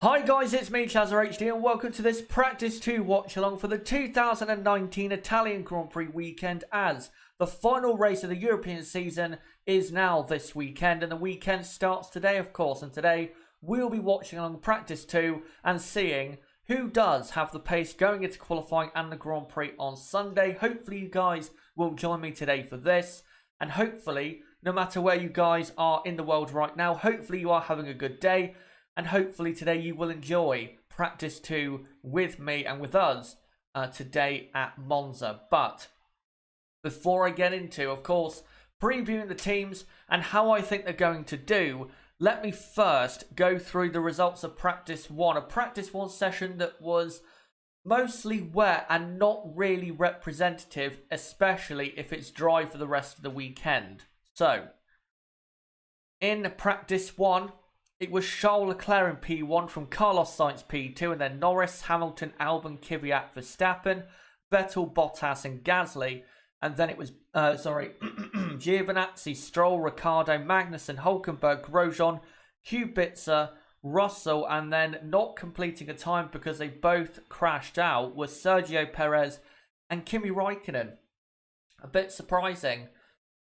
Hi guys, it's me, ChazzaHD, and welcome to this Practice 2 watch-along for the 2019 Italian Grand Prix weekend, as the final race of the European season is now this weekend, and the weekend starts today, of course, and today we'll be watching along Practice 2 and seeing who does have the pace going into qualifying and the Grand Prix on Sunday. Hopefully you guys will join me today for this, and hopefully, no matter where you guys are in the world right now, hopefully you are having a good day. And hopefully today you will enjoy Practice 2 with me and with us today at Monza. But before I get into, of course, previewing the teams and how I think they're going to do, let me first go through the results of Practice 1. A Practice 1 session that was mostly wet and not really representative, especially if it's dry for the rest of the weekend. So, in Practice 1, it was Charles Leclerc in P1 from Carlos Sainz P2, and then Norris, Hamilton, Albon, Kvyat, Verstappen, Vettel, Bottas and Gasly. And then it was, Giovinazzi, Stroll, Ricciardo, Magnussen, Hulkenberg, Grosjean, Kubica, Russell, and then not completing a time because they both crashed out was Sergio Perez and Kimi Räikkönen. A bit surprising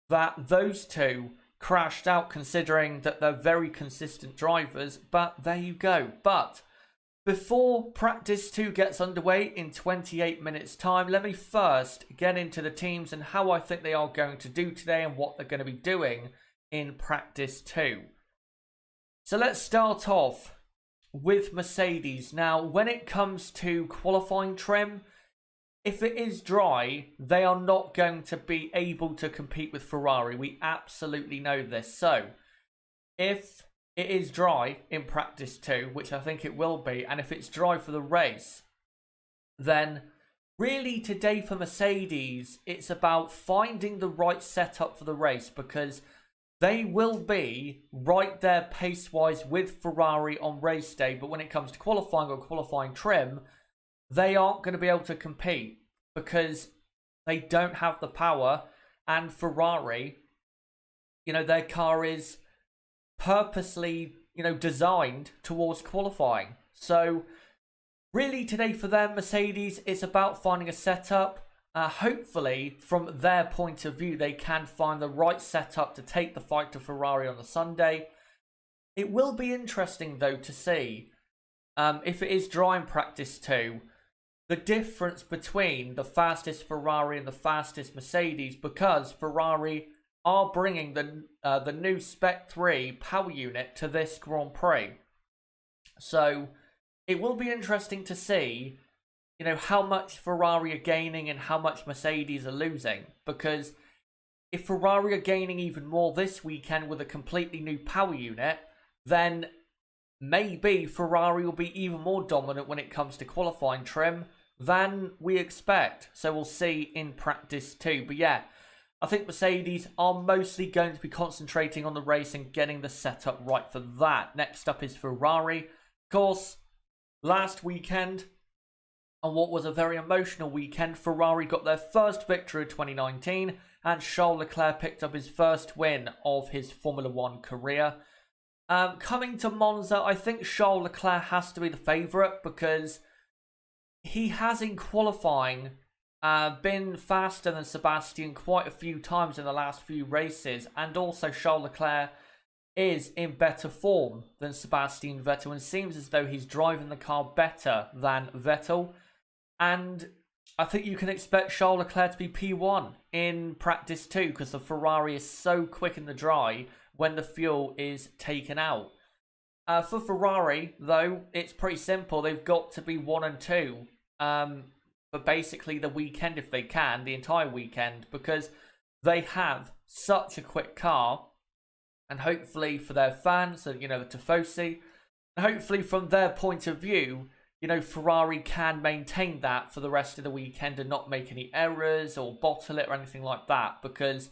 that those two crashed out considering that they're very consistent drivers, but there you go. But before Practice 2 gets underway in 28 minutes time, let me first get into the teams and how I think they are going to do today and what they're going to be doing in Practice 2. So let's start off with Mercedes. Now, when it comes to qualifying trim, if it is dry, they are not going to be able to compete with Ferrari. We absolutely know this. So, if it is dry in Practice 2, which I think it will be, and if it's dry for the race, then really today for Mercedes, it's about finding the right setup for the race, because they will be right there pace-wise with Ferrari on race day, but when it comes to qualifying or qualifying trim, they aren't going to be able to compete because they don't have the power, and Ferrari, their car is purposely, designed towards qualifying. So really today for them, Mercedes, it's about finding a setup. Hopefully from their point of view, they can find the right setup to take the fight to Ferrari on the Sunday. It will be interesting though to see if it is dry in Practice 2, the difference between the fastest Ferrari and the fastest Mercedes, because Ferrari are bringing the new Spec 3 power unit to this Grand Prix. So it will be interesting to see, how much Ferrari are gaining and how much Mercedes are losing. Because if Ferrari are gaining even more this weekend with a completely new power unit, then maybe Ferrari will be even more dominant when it comes to qualifying trim than we expect. So we'll see in Practice 2. But yeah, I think Mercedes are mostly going to be concentrating on the race and getting the setup right for that. Next up is Ferrari. Of course, last weekend, and what was a very emotional weekend, Ferrari got their first victory of 2019, and Charles Leclerc picked up his first win of his Formula 1 career. Coming to Monza, I think Charles Leclerc has to be the favourite because he has in qualifying been faster than Sebastian quite a few times in the last few races, and also Charles Leclerc is in better form than Sebastian Vettel and seems as though he's driving the car better than Vettel. And I think you can expect Charles Leclerc to be P1 in Practice 2 because the Ferrari is so quick in the dry when the fuel is taken out. For Ferrari, though, it's pretty simple. They've got to be 1 and 2 for basically the weekend if they can, the entire weekend, because they have such a quick car. And hopefully for their fans, and the Tifosi, and hopefully from their point of view, Ferrari can maintain that for the rest of the weekend and not make any errors or bottle it or anything like that. Because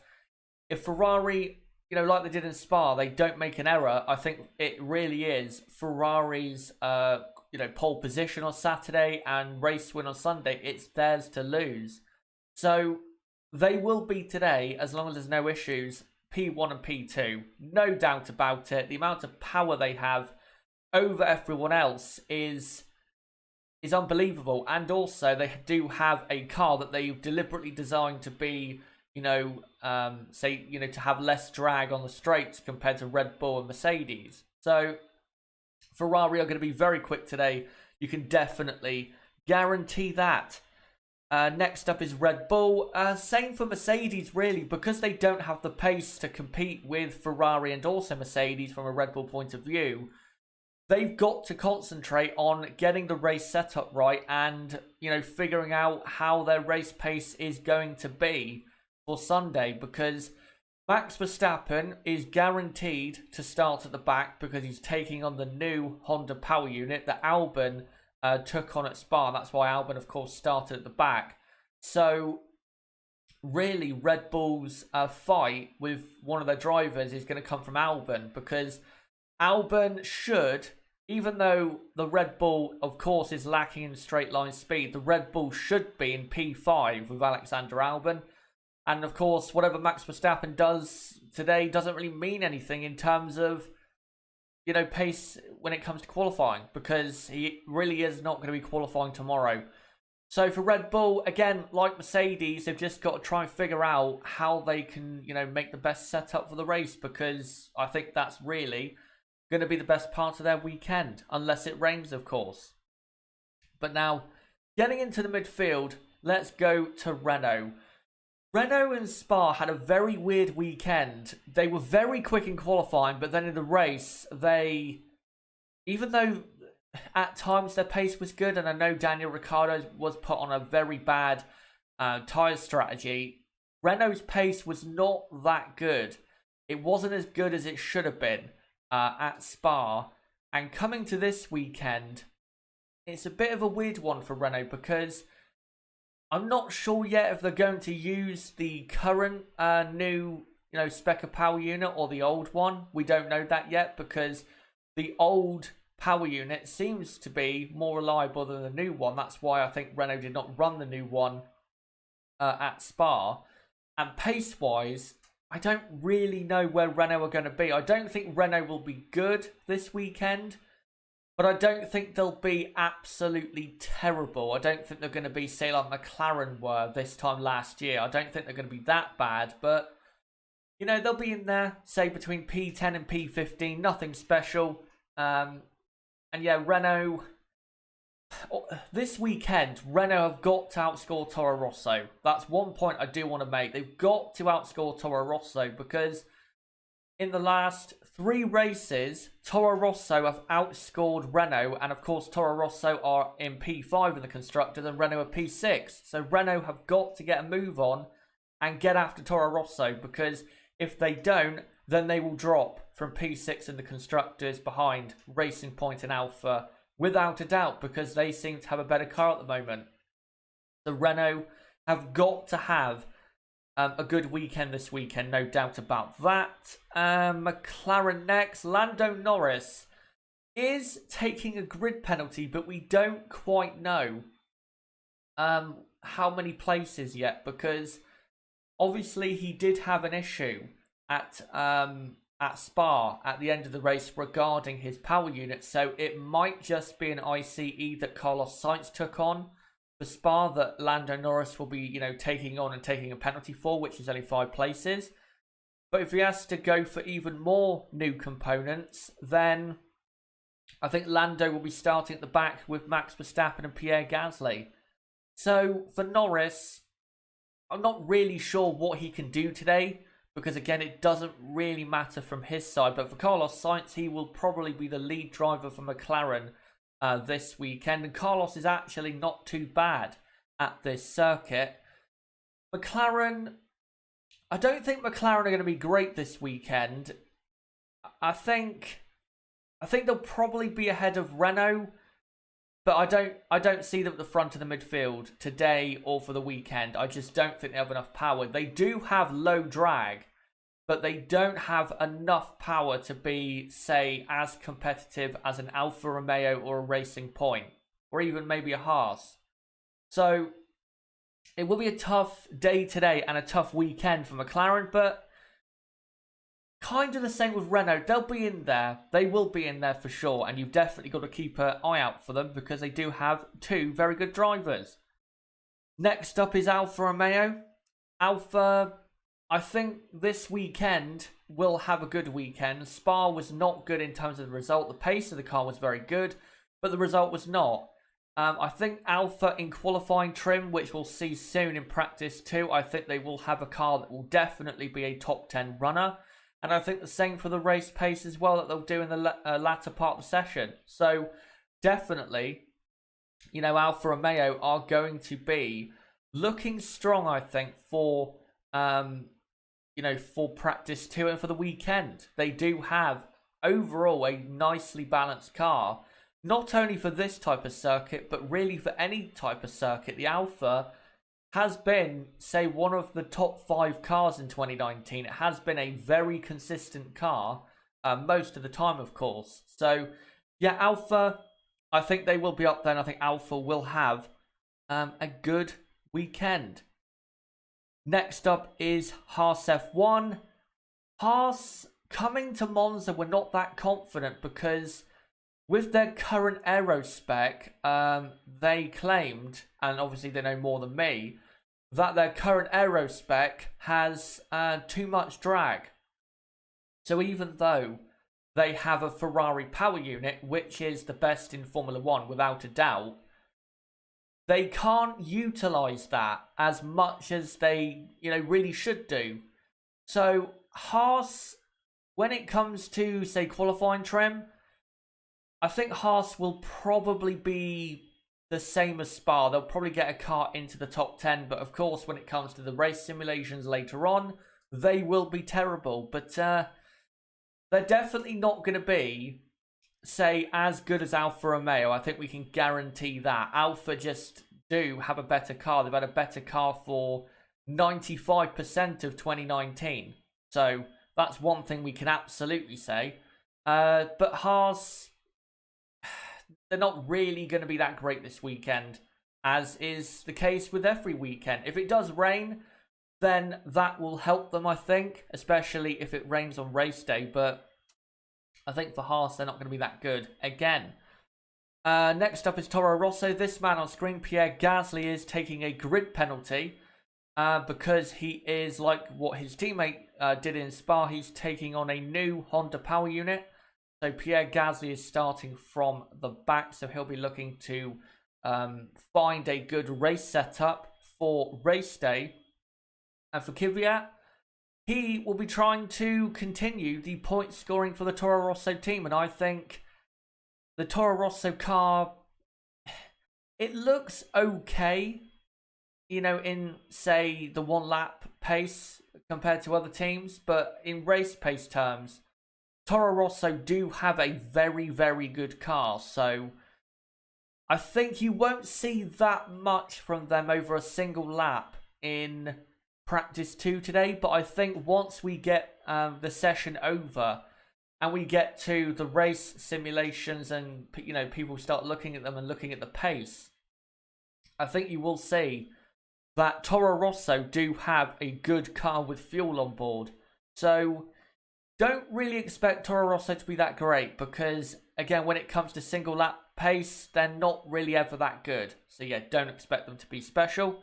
if Ferrari, like they did in Spa, they don't make an error, I think it really is Ferrari's, pole position on Saturday and race win on Sunday. It's theirs to lose. So they will be today, as long as there's no issues, P1 and P2. No doubt about it. The amount of power they have over everyone else is unbelievable. And also they do have a car that they've deliberately designed to be, to have less drag on the straights compared to Red Bull and Mercedes. So Ferrari are going to be very quick today. You can definitely guarantee that. Next up is Red Bull. Same for Mercedes, really, because they don't have the pace to compete with Ferrari and also Mercedes from a Red Bull point of view. They've got to concentrate on getting the race setup right and, figuring out how their race pace is going to be for Sunday, because Max Verstappen is guaranteed to start at the back because he's taking on the new Honda power unit that Albon took on at Spa. That's why Albon, of course, started at the back. So really, Red Bull's fight with one of their drivers is going to come from Albon, because Albon should, even though the Red Bull, of course, is lacking in straight line speed, the Red Bull should be in P5 with Alexander Albon. And of course, whatever Max Verstappen does today doesn't really mean anything in terms of, pace when it comes to qualifying, because he really is not going to be qualifying tomorrow. So for Red Bull, again, like Mercedes, they've just got to try and figure out how they can, make the best setup for the race, because I think that's really going to be the best part of their weekend, unless it rains, of course. But now, getting into the midfield, let's go to Renault. Renault and Spa had a very weird weekend. They were very quick in qualifying, but then in the race, even though at times their pace was good, and I know Daniel Ricciardo was put on a very bad tyre strategy, Renault's pace was not that good. It wasn't as good as it should have been at Spa. And coming to this weekend, it's a bit of a weird one for Renault, because I'm not sure yet if they're going to use the current new, spec of power unit or the old one. We don't know that yet, because the old power unit seems to be more reliable than the new one. That's why I think Renault did not run the new one at Spa. And pace-wise, I don't really know where Renault are going to be. I don't think Renault will be good this weekend, but I don't think they'll be absolutely terrible. I don't think they're going to be, say, like McLaren were this time last year. I don't think they're going to be that bad, but, they'll be in there, say, between P10 and P15. Nothing special. And yeah, Renault, this weekend, Renault have got to outscore Toro Rosso. That's one point I do want to make. They've got to outscore Toro Rosso, because in the last 3 races, Toro Rosso have outscored Renault, and of course Toro Rosso are in P5 in the Constructors and Renault are P6. So Renault have got to get a move on and get after Toro Rosso, because if they don't, then they will drop from P6 in the Constructors behind Racing Point and Alpha, without a doubt, because they seem to have a better car at the moment. The Renault have got to have a good weekend this weekend, no doubt about that. McLaren next. Lando Norris is taking a grid penalty, but we don't quite know how many places yet, because obviously he did have an issue at Spa at the end of the race regarding his power unit, so it might just be an ICE that Carlos Sainz took on for Spa that Lando Norris will be, taking on and taking a penalty for, which is only 5 places. But if he has to go for even more new components, then I think Lando will be starting at the back with Max Verstappen and Pierre Gasly. So for Norris, I'm not really sure what he can do today, because again, it doesn't really matter from his side. But for Carlos Sainz, he will probably be the lead driver for McLaren this weekend, and Carlos is actually not too bad at this circuit. McLaren, I don't think McLaren are going to be great this weekend. I think they'll probably be ahead of Renault, but I don't see them at the front of the midfield today or for the weekend. I just don't think they have enough power. They do have low drag, but they don't have enough power to be, say, as competitive as an Alfa Romeo or a Racing Point, or even maybe a Haas. So it will be a tough day today and a tough weekend for McLaren, but kind of the same with Renault. They'll be in there. They will be in there for sure. And you've definitely got to keep an eye out for them because they do have two very good drivers. Next up is Alfa Romeo. Alfa, I think this weekend will have a good weekend. Spa was not good in terms of the result. The pace of the car was very good, but the result was not. I think Alfa in qualifying trim, which we'll see soon in practice too, I think they will have a car that will definitely be a top 10 runner. And I think the same for the race pace as well that they'll do in the latter part of the session. So definitely, you know, Alfa Romeo are going to be looking strong, I think, for, you know, for practice too and for the weekend. They do have overall a nicely balanced car. Not only for this type of circuit, but really for any type of circuit. The Alfa has been, say, one of the top 5 cars in 2019. It has been a very consistent car most of the time, of course. So, yeah, Alfa, I think they will be up there, and I think Alfa will have a good weekend. Next up is Haas F1. Haas, coming to Monza, were not that confident because with their current aero spec, they claimed, and obviously they know more than me, that their current aero spec has too much drag. So even though they have a Ferrari power unit, which is the best in Formula 1 without a doubt, they can't utilise that as much as they, you know, really should do. So Haas, when it comes to, say, qualifying trim, I think Haas will probably be the same as Spa. They'll probably get a car into the top 10, but of course, when it comes to the race simulations later on, they will be terrible. But they're definitely not going to be, say, as good as Alfa Romeo. I think we can guarantee that. Alfa just do have a better car. They've had a better car for 95% of 2019. So that's one thing we can absolutely say. But Haas, they're not really going to be that great this weekend, as is the case with every weekend. If it does rain, then that will help them, I think, especially if it rains on race day. But I think for Haas, they're not going to be that good again. Next up is Toro Rosso. This man on screen, Pierre Gasly, is taking a grid penalty because he is, like what his teammate did in Spa, he's taking on a new Honda power unit. So Pierre Gasly is starting from the back, so he'll be looking to find a good race setup for race day. And for Kvyat, he will be trying to continue the point scoring for the Toro Rosso team. And I think the Toro Rosso car, it looks okay, you know, in, say, the one lap pace compared to other teams. But in race pace terms, Toro Rosso do have a very, very good car. So I think you won't see that much from them over a single lap in practice 2 today. But I think once we get the session over and we get to the race simulations and, you know, people start looking at them and looking at the pace, I think you will see that Toro Rosso do have a good car with fuel on board. So don't really expect Toro Rosso to be that great because, again, when it comes to single lap pace, they're not really ever that good. So yeah, don't expect them to be special.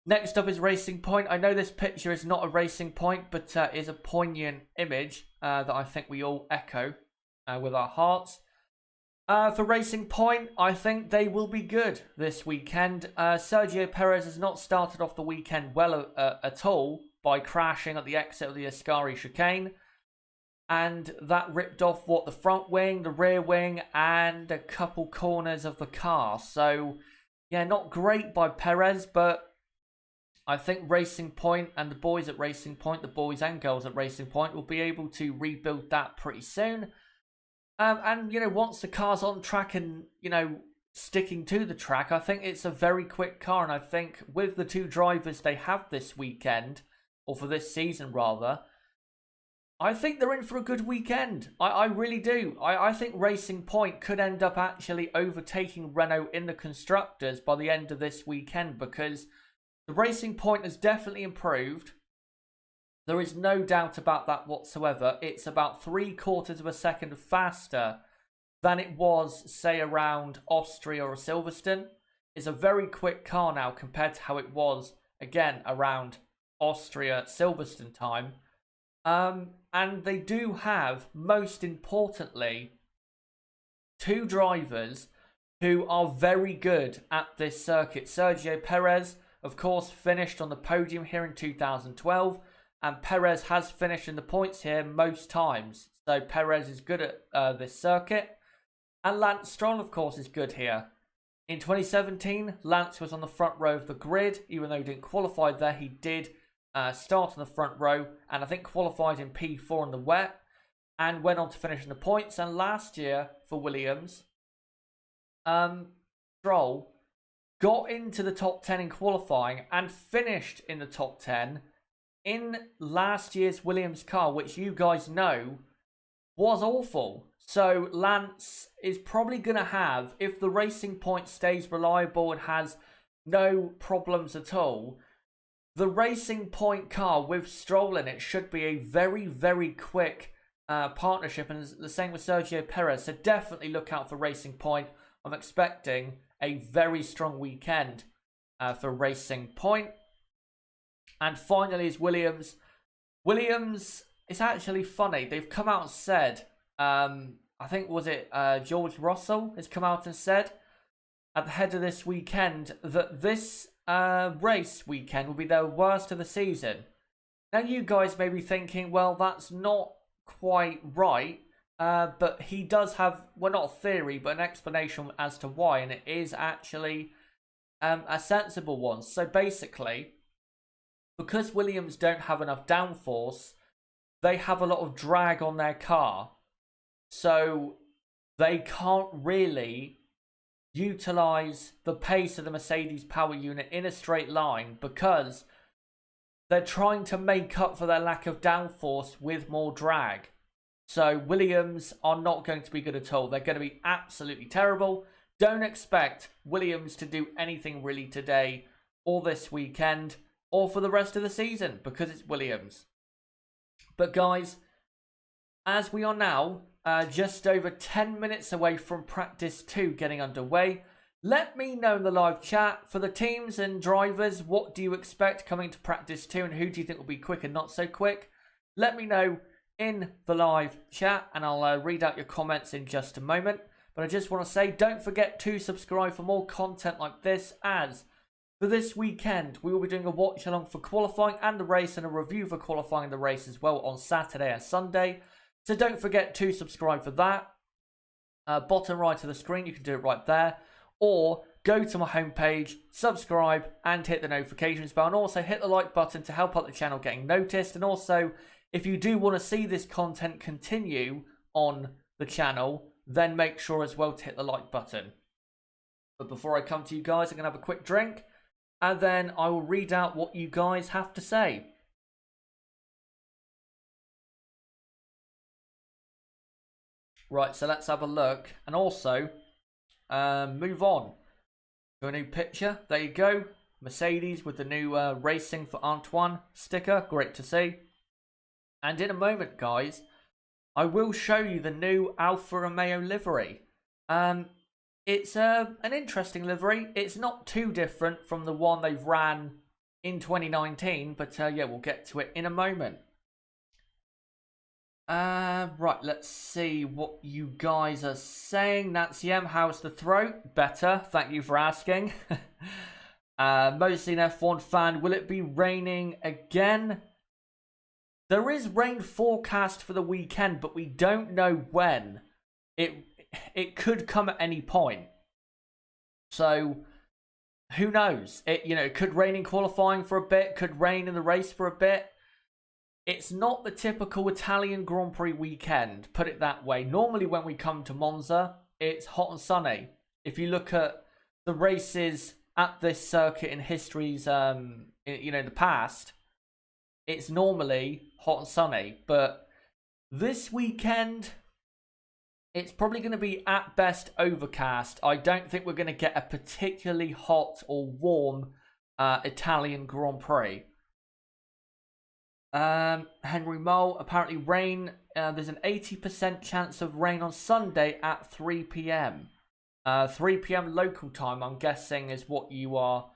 Next up is Racing Point. I know this picture is not a Racing Point, but is a poignant image that I think we all echo with our hearts. For Racing Point, I think they will be good this weekend. Sergio Perez has not started off the weekend well at all by crashing at the exit of the Ascari chicane. And that ripped off, the front wing, the rear wing, and a couple corners of the car. So, yeah, not great by Perez, but I think Racing Point and the boys at Racing Point, the boys and girls at Racing Point, will be able to rebuild that pretty soon. And, you know, once the car's on track and, you know, sticking to the track, I think it's a very quick car. And I think with the two drivers they have this weekend, or for this season rather, I think they're in for a good weekend. I really do. I think Racing Point could end up actually overtaking Renault in the Constructors by the end of this weekend because the Racing Point has definitely improved. There is no doubt about that whatsoever. It's about 3/4 of a second faster than it was, say, around Austria or Silverstone. It's a very quick car now compared to how it was, again, around Austria, Silverstone time. And they do have, most importantly, two drivers who are very good at this circuit. Sergio Perez, of course, finished on the podium here in 2012, and Perez has finished in the points here most times. So Perez is good at this circuit. And Lance Stroll, of course, is good here. In 2017, Lance was on the front row of the grid. Even though he didn't qualify there, he did start on the front row, and I think qualified in P4 in the wet, and went on to finish in the points. And last year for Williams, Stroll got into the top 10 in qualifying and finished in the top 10 in last year's Williams car, which you guys know was awful. So Lance is probably going to have, if the Racing Point stays reliable and has no problems at all, the Racing Point car with Stroll in it should be a very, very quick partnership. And the same with Sergio Perez. So definitely look out for Racing Point. I'm expecting a very strong weekend for Racing Point. And finally is Williams. Williams, it's actually funny. They've come out and said, I think, was it George Russell has come out and said at the head of this weekend that this race weekend will be their worst of the season. Now you guys may be thinking, well, that's not quite right. But he does have, well, not a theory, but an explanation as to why. And it is actually a sensible one. So basically, because Williams don't have enough downforce, they have a lot of drag on their car. So they can't really utilize the pace of the Mercedes power unit in a straight line because they're trying to make up for their lack of downforce with more drag. So Williams are not going to be good at all. They're going to be absolutely terrible. Don't expect Williams to do anything really today or this weekend or for the rest of the season because it's Williams. But guys, as we are now just over 10 minutes away from practice 2 getting underway, let me know in the live chat for the teams and drivers, what do you expect coming to practice 2 and who do you think will be quick and not so quick? Let me know in the live chat and I'll read out your comments in just a moment. But I just want to say, don't forget to subscribe for more content like this, as for this weekend we will be doing a watch along for qualifying and the race and a review for qualifying and the race as well on Saturday and Sunday. So don't forget to subscribe for that. Bottom right of the screen, you can do it right there. Or go to my homepage, subscribe and hit the notifications bell. And also hit the like button to help out the channel getting noticed. And also, if you do want to see this content continue on the channel, then make sure as well to hit the like button. But before I come to you guys, I'm going to have a quick drink. And then I will read out what you guys have to say. Right, so let's have a look. And also, move on to a new picture. There you go. Mercedes with the new Racing for Antoine sticker. Great to see. And in a moment, guys, I will show you the new Alfa Romeo livery. It's an interesting livery. It's not too different from the one they've ran in 2019. But yeah, we'll get to it in a moment. Right, let's see what you guys are saying. Nancy M, how's the throat? Better, thank you for asking. Mostly an F1 fan. Will it be raining again? There is rain forecast for the weekend, but we don't know when. It could come at any point. So who knows? It could rain in qualifying for a bit, could rain in the race for a bit. It's not the typical Italian Grand Prix weekend, put it that way. Normally when we come to Monza, it's hot and sunny. If you look at the races at this circuit in history's, the past, it's normally hot and sunny. But this weekend, it's probably going to be at best overcast. I don't think we're going to get a particularly hot or warm Italian Grand Prix. Henry Mole, apparently rain. There's an 80% chance of rain on Sunday at 3 p.m. 3 p.m. local time, I'm guessing, is what you are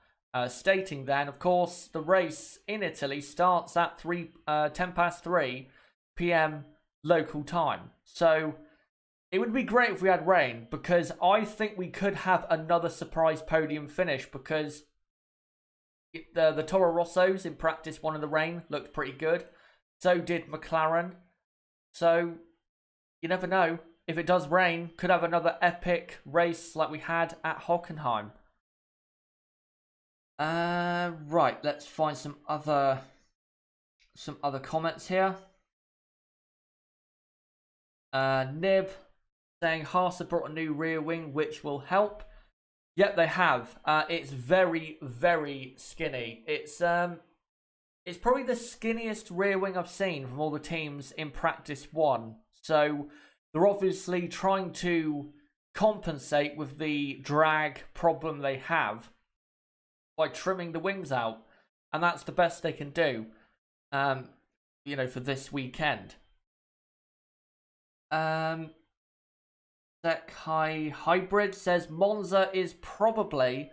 stating then. Of course, the race in Italy starts at 10 past 3 p.m. local time. So it would be great if we had rain, because I think we could have another surprise podium finish, because the Toro Rossos in practice won in the rain, looked pretty good. So did McLaren. So you never know. If it does rain, could have another epic race like we had at Hockenheim. Right, let's find some other comments here. Nib saying Haas have brought a new rear wing which will help. Yep, they have. It's very, very skinny. It's probably the skinniest rear wing I've seen from all the teams in practice one. So they're obviously trying to compensate with the drag problem they have by trimming the wings out, and that's the best they can do. For this weekend. High Hybrid says Monza is probably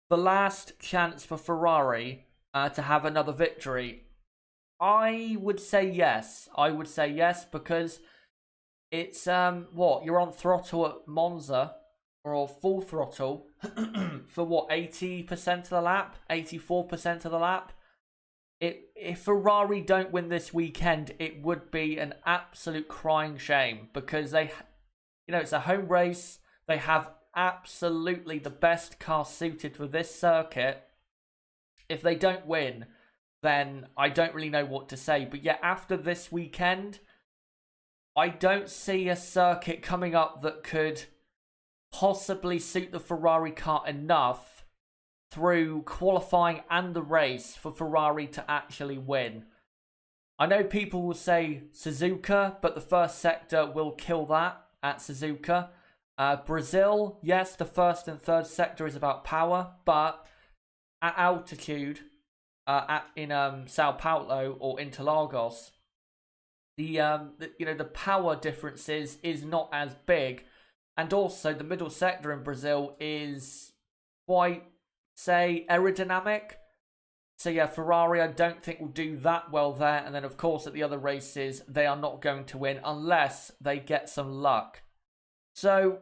the last chance for Ferrari to have another victory. I would say yes. Because it's you're on throttle at Monza, or full throttle for 80% of the lap, 84% of the lap. If Ferrari don't win this weekend, it would be an absolute crying shame, because it's a home race. They have absolutely the best car suited for this circuit. If they don't win, then I don't really know what to say. But yeah, after this weekend, I don't see a circuit coming up that could possibly suit the Ferrari car enough through qualifying and the race for Ferrari to actually win. I know people will say Suzuka, but the first sector will kill that at Suzuka. Brazil, yes, the first and third sector is about power, but at altitude, in Sao Paulo or Interlagos, the power differences is not as big, and also the middle sector in Brazil is quite, say, aerodynamic. So yeah, Ferrari I don't think will do that well there, and then of course at the other races they are not going to win unless they get some luck. So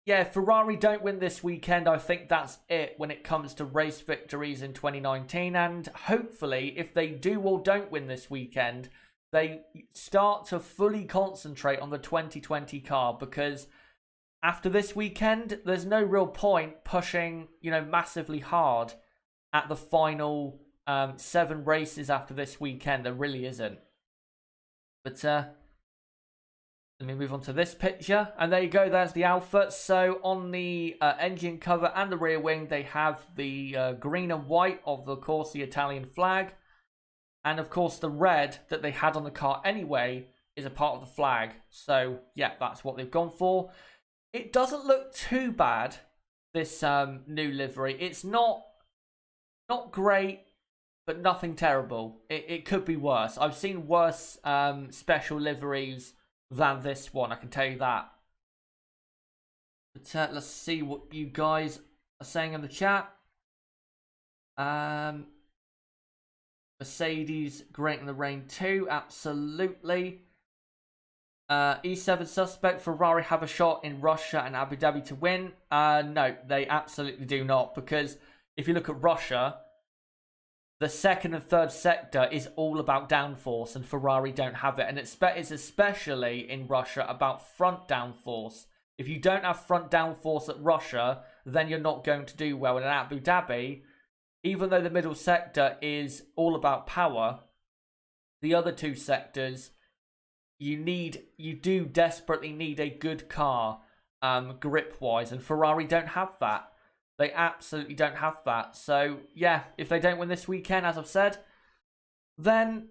yeah, if Ferrari don't win this weekend, I think that's it when it comes to race victories in 2019, and hopefully if they do or don't win this weekend, they start to fully concentrate on the 2020 car, because after this weekend, there's no real point pushing, massively hard at the final 7 races after this weekend. There really isn't. But let me move on to this picture. And there you go, there's the Alpha. So on the engine cover and the rear wing, they have the green and white of, course, the Italian flag. And of course, the red that they had on the car anyway is a part of the flag. So yeah, that's what they've gone for. It doesn't look too bad, this new livery. It's not great, but nothing terrible. It could be worse. I've seen worse special liveries than this one, I can tell you that. But let's see what you guys are saying in the chat. Mercedes great in the rain too, absolutely. E7 suspect, Ferrari have a shot in Russia and Abu Dhabi to win. No, they absolutely do not, because if you look at Russia, the second and third sector is all about downforce, and Ferrari don't have it. And it's especially in Russia about front downforce. If you don't have front downforce at Russia, then you're not going to do well. And at Abu Dhabi, even though the middle sector is all about power, the other 2 sectors, you do desperately need a good car, grip-wise, and Ferrari don't have that. They absolutely don't have that. So, yeah, if they don't win this weekend, as I've said, then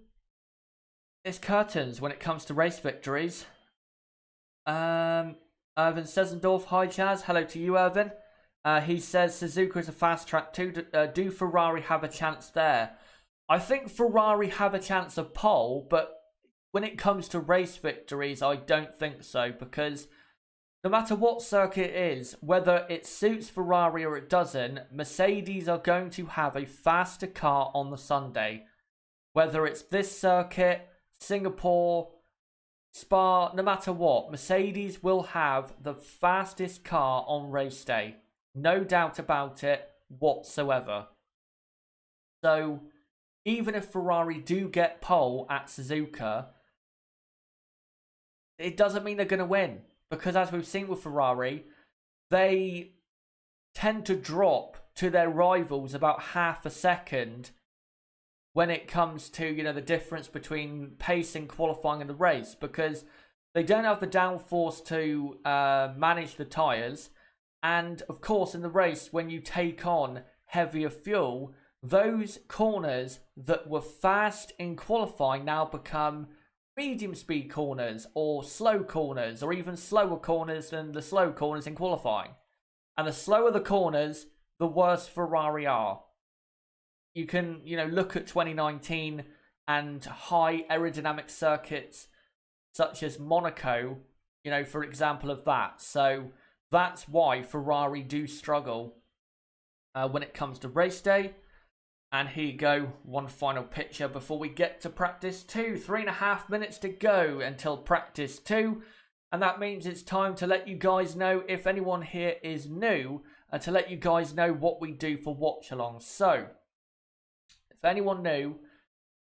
it's curtains when it comes to race victories. Irvin Sezendorf, hi Chaz, hello to you, Irvin. He says Suzuka is a fast track too. Do Ferrari have a chance there? I think Ferrari have a chance of pole, but when it comes to race victories, I don't think so, because no matter what circuit it is, whether it suits Ferrari or it doesn't, Mercedes are going to have a faster car on the Sunday. Whether it's this circuit, Singapore, Spa, no matter what, Mercedes will have the fastest car on race day. No doubt about it whatsoever. So, even if Ferrari do get pole at Suzuka, it doesn't mean they're going to win. Because as we've seen with Ferrari, they tend to drop to their rivals about half a second when it comes to, you know, the difference between pacing, qualifying and the race, because they don't have the downforce to manage the tyres. And of course, in the race, when you take on heavier fuel, those corners that were fast in qualifying now become medium speed corners or slow corners, or even slower corners than the slow corners in qualifying. And the slower the corners, the worse Ferrari are. You can, you know, look at 2019 and high aerodynamic circuits such as Monaco, you know, for example of that. So that's why Ferrari do struggle when it comes to race day. And here you go, one final picture before we get to practice 2. 3.5 minutes to go until practice 2. And that means it's time to let you guys know, if anyone here is new, to let you guys know what we do for Watchalong. So, if anyone new,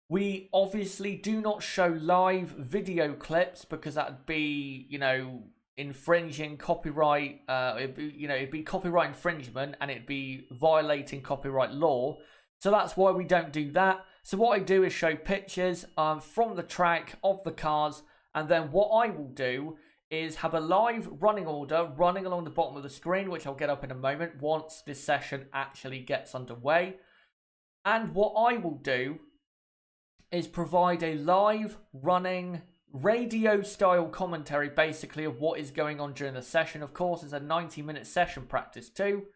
we obviously do not show live video clips because that'd be, you know, infringing copyright. It'd be copyright infringement and it'd be violating copyright law. So that's why we don't do that. So what I do is show pictures from the track of the cars, and then what I will do is have a live running order running along the bottom of the screen, which I'll get up in a moment once this session actually gets underway. And what I will do is provide a live running radio style commentary basically of what is going on during the session. Of course, it's a 90-minute session practice too.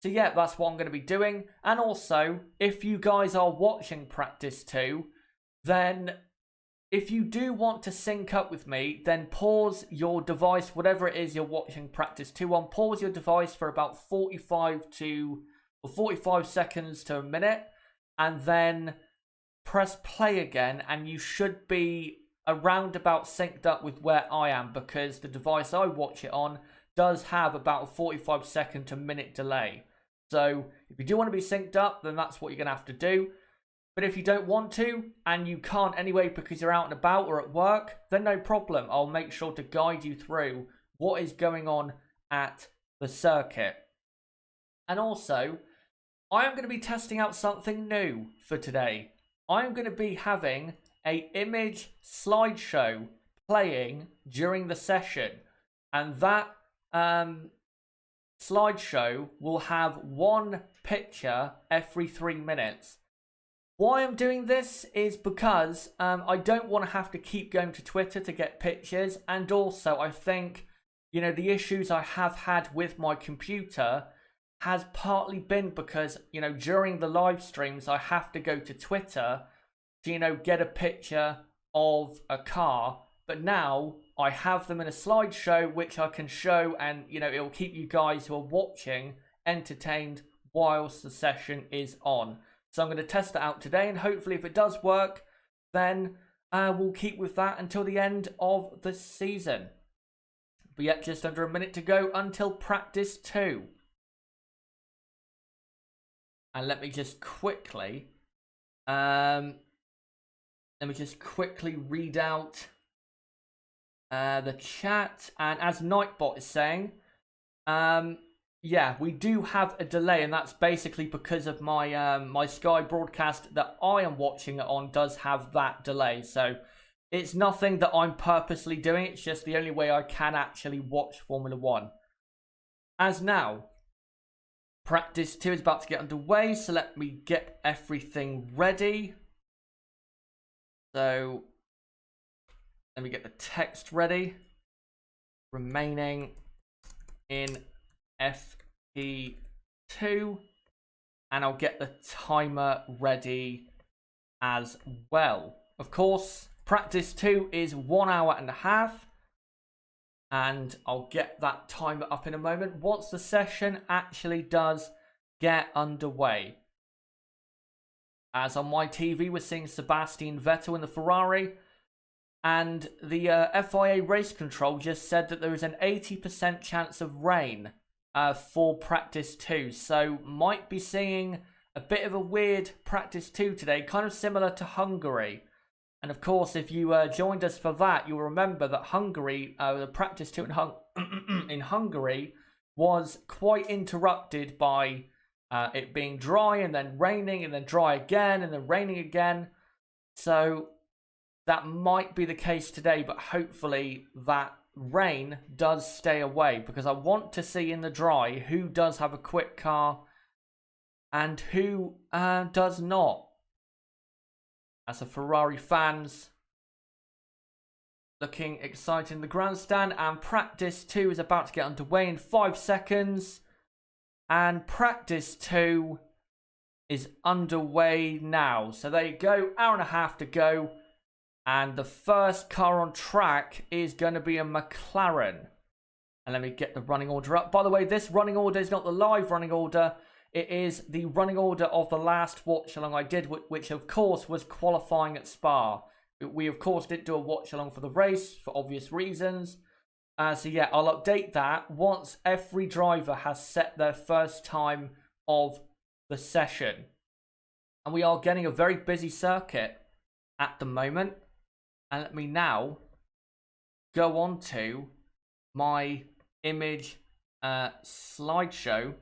So yeah, that's what I'm going to be doing. And also, if you guys are watching practice 2, then if you do want to sync up with me, then pause your device, whatever it is you're watching practice 2 on. Pause your device for about 45 seconds to a minute, and then press play again, and you should be around about synced up with where I am, because the device I watch it on does have about a 45-second to minute delay. So if you do want to be synced up, then that's what you're going to have to do. But if you don't want to, and you can't anyway because you're out and about or at work, then no problem. I'll make sure to guide you through what is going on at the circuit. And also, I am going to be testing out something new for today. I am going to be having an image slideshow playing during the session. And that slideshow will have one picture every 3 minutes. Why I'm doing this is because I don't want to have to keep going to Twitter to get pictures, and also I think, you know, the issues I have had with my computer has partly been because, you know, during the live streams I have to go to Twitter to, you know, get a picture of a car, but now I have them in a slideshow which I can show, and, you know, it will keep you guys who are watching entertained whilst the session is on. So I'm going to test it out today, and hopefully if it does work, then we'll keep with that until the end of the season. But yet, just under a minute to go until practice 2. And let me just quickly read out the chat. And as Nightbot is saying, yeah, we do have a delay, and that's basically because of my my Sky broadcast that I am watching it on does have that delay. So it's nothing that I'm purposely doing. It's just the only way I can actually watch Formula 1. As now, practice 2 is about to get underway, so let me get everything ready. So let me get the text ready. Remaining in FP2, and I'll get the timer ready as well. Of course, practice 2 is 1 hour and a half. And I'll get that timer up in a moment once the session actually does get underway. As on my TV, we're seeing Sebastian Vettel in the Ferrari. And the FIA race control just said that there is an 80% chance of rain for practice 2. So might be seeing a bit of a weird practice 2 today, kind of similar to Hungary. And of course, if you joined us for that, you'll remember that Hungary, the practice 2 in Hungary was quite interrupted by it being dry and then raining and then dry again and then raining again. So that might be the case today, but hopefully that rain does stay away, because I want to see in the dry who does have a quick car and who does not. As the Ferrari fans looking excited in the grandstand, and practice 2 is about to get underway in 5 seconds. And practice 2 is underway now. So there you go, hour and a half to go. And the first car on track is going to be a McLaren. And let me get the running order up. By the way, this running order is not the live running order. It is the running order of the last watch-along I did, which of course was qualifying at Spa. We of course didn't do a watch-along for the race for obvious reasons. So yeah, I'll update that once every driver has set their first time of the session. And we are getting a very busy circuit at the moment. And let me now go on to my image slideshow.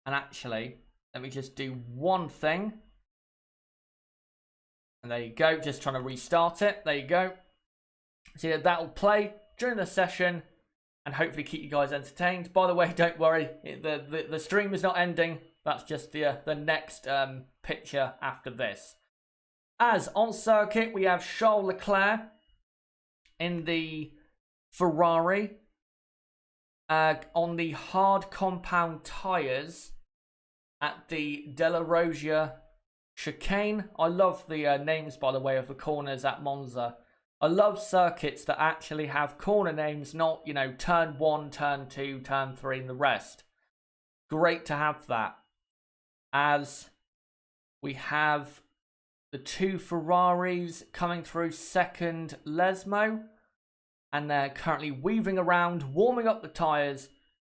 And actually, let me just do one thing. And there you go, just trying to restart it. There you go. So that will play during the session and hopefully keep you guys entertained. By the way, don't worry, the stream is not ending. That's just the next picture after this. As on circuit, we have Charles Leclerc in the Ferrari on the hard compound tyres at the Della Rosia chicane. I love the names, by the way, of the corners at Monza. I love circuits that actually have corner names, not, you know, turn 1, turn 2, turn 3 and the rest. Great to have that. As we have the 2 Ferraris coming through second Lesmo. And they're currently weaving around, warming up the tyres,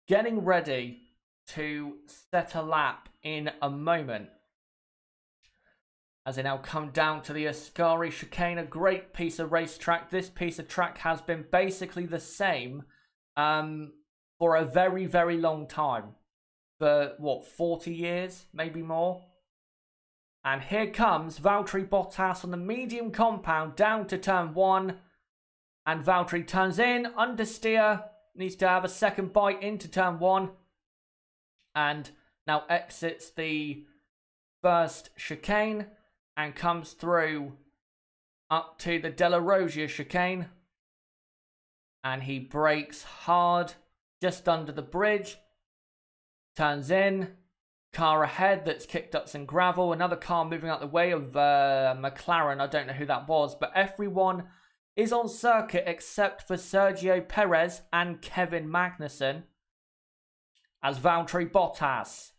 getting ready to set a lap in a moment. As they now come down to the Ascari chicane, a great piece of racetrack. This piece of track has been basically the same for a very, very long time. For, what, 40 years? Maybe more? And here comes Valtteri Bottas on the medium compound down to turn 1. And Valtteri turns in, understeer, needs to have a second bite into turn 1. And now exits the first chicane and comes through up to the Della Rosia chicane. And he brakes hard just under the bridge. Turns in, car ahead that's kicked up some gravel. Another car moving out the way of McLaren. I don't know who that was, but everyone is on circuit except for Sergio Perez and Kevin Magnussen. As Valtteri Bottas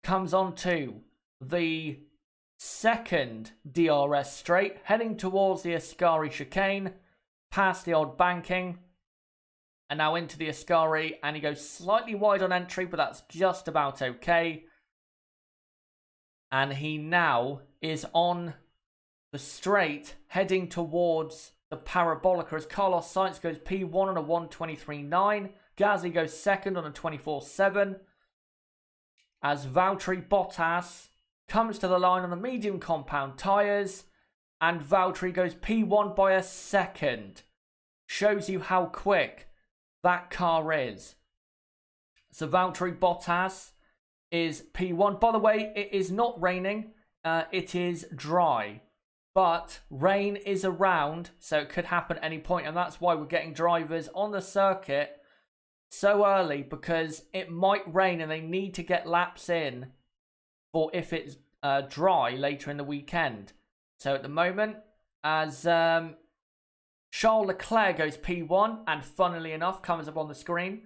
comes onto the second DRS straight, heading towards the Ascari chicane, past the old banking, and now into the Ascari, and he goes slightly wide on entry, but that's just about okay. And he now is on the straight, heading towards the Parabolica as Carlos Sainz goes P1 on a 1:23.9. Gasly goes second on a 24.7. As Valtteri Bottas comes to the line on the medium compound tyres, and Valtteri goes P1 by a second. Shows you how quick that car is. So Valtteri Bottas is P1. By the way, it is not raining. It is dry. But rain is around, so it could happen at any point, and that's why we're getting drivers on the circuit so early, because it might rain and they need to get laps in for if it's dry later in the weekend. So at the moment, as Charles Leclerc goes P1, and funnily enough, comes up on the screen.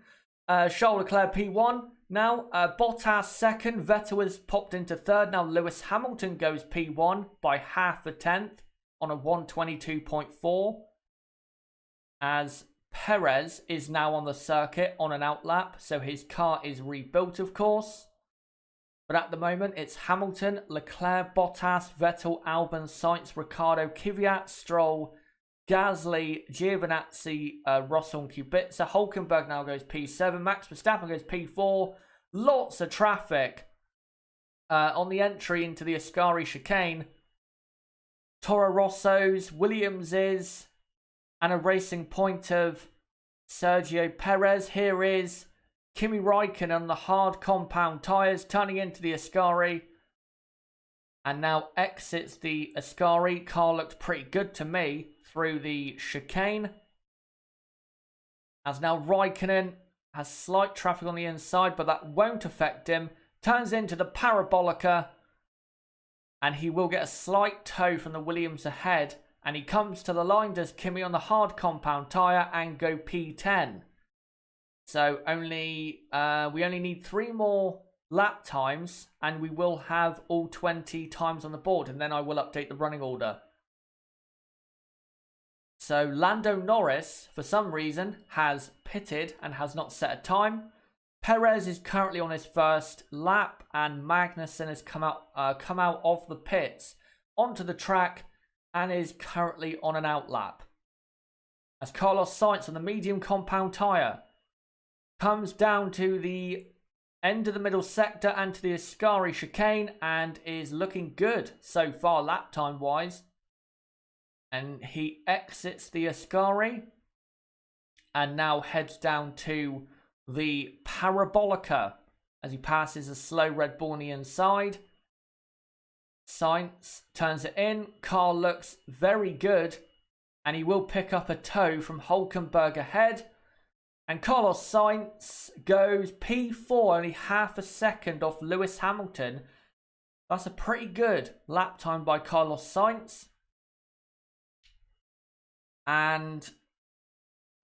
Charles Leclerc P1. Now, Bottas second. Vettel has popped into third. Now, Lewis Hamilton goes P1 by half a tenth on a 122.4. As Perez is now on the circuit on an outlap. So his car is rebuilt, of course. But at the moment, it's Hamilton, Leclerc, Bottas, Vettel, Albon, Sainz, Ricciardo, Kvyat, Stroll, Gasly, Giovinazzi, Russell and Kubica. Hulkenberg now goes P7. Max Verstappen goes P4. Lots of traffic on the entry into the Ascari chicane. Toro Rosso's, Williams's, and a racing point of Sergio Perez. Here is Kimi Raikkonen on the hard compound tyres, turning into the Ascari. And now exits the Ascari. Car looked pretty good to me through the chicane. As now Raikkonen has slight traffic on the inside, but that won't affect him. Turns into the Parabolica. And he will get a slight tow from the Williams ahead. And he comes to the line, does Kimi on the hard compound tyre, and go P10. So we only need 3 more lap times, and we will have all 20 times on the board, and then I will update the running order. So Lando Norris, for some reason, has pitted and has not set a time. Perez is currently on his first lap, and Magnussen has come out of the pits onto the track and is currently on an outlap. As Carlos Sainz on the medium compound tyre comes down to the end of the middle sector and to the Ascari chicane and is looking good so far lap time wise. And he exits the Ascari and now heads down to the Parabolica as he passes a slow Red Bull on the inside. Sainz turns it in. Car looks very good and he will pick up a tow from Hulkenberg ahead. And Carlos Sainz goes P4, only half a second off Lewis Hamilton. That's a pretty good lap time by Carlos Sainz. And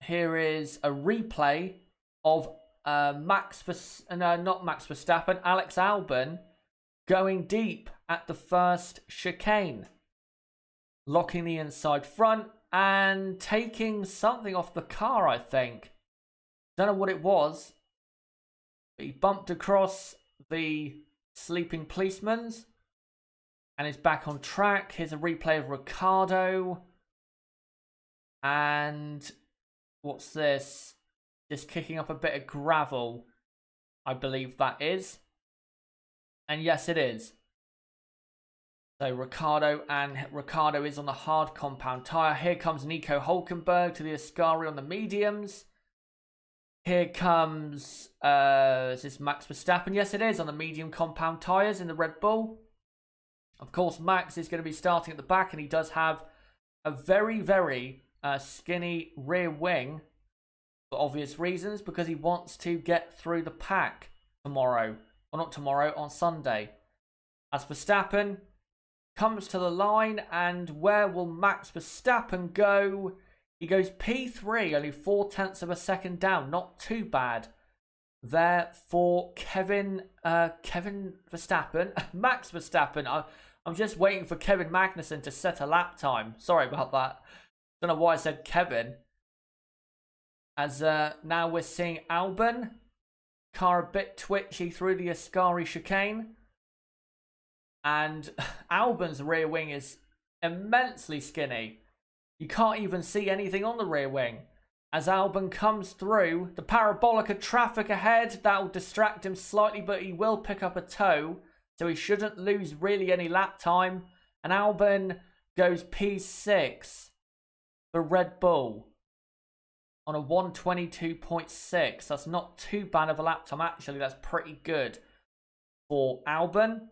here is a replay of not Max Verstappen, Alex Albon going deep at the first chicane. Locking the inside front and taking something off the car, I think. Don't know what it was. But he bumped across the sleeping policeman's and is back on track. Here's a replay of Ricciardo. And what's this? Just kicking up a bit of gravel. I believe that is. And yes, it is. So Ricciardo is on the hard compound tyre. Here comes Nico Hulkenberg to the Ascari on the mediums. Here comes, is this Max Verstappen? Yes, it is, on the medium compound tyres in the Red Bull. Of course, Max is going to be starting at the back, and he does have a very, very skinny rear wing for obvious reasons, because he wants to get through the pack tomorrow. Well, not tomorrow, on Sunday. As Verstappen comes to the line, and where will Max Verstappen go? He goes P3, only 0.4 of a second down. Not too bad there for Kevin Verstappen. Max Verstappen. I'm just waiting for Kevin Magnussen to set a lap time. Sorry about that. Don't know why I said Kevin. As now we're seeing Albon. Car a bit twitchy through the Ascari chicane. And Albon's rear wing is immensely skinny. You can't even see anything on the rear wing. As Albon comes through, the Parabolica traffic ahead, that'll distract him slightly, but he will pick up a tow, so he shouldn't lose really any lap time. And Albon goes P6 for Red Bull on a 122.6. That's not too bad of a lap time, actually. That's pretty good for Albon.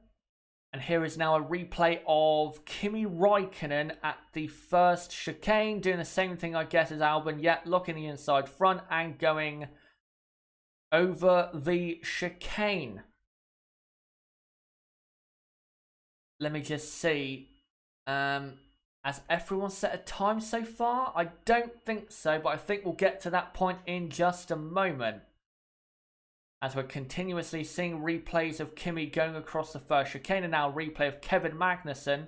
And here is now a replay of Kimi Raikkonen at the first chicane, doing the same thing, I guess, as Albon, yet locking the inside front and going over the chicane. let me just see. Has everyone set a time so far? I don't think so, but I think we'll get to that point in just a moment. As we're continuously seeing replays of Kimi going across the first chicane, and now a replay of Kevin Magnussen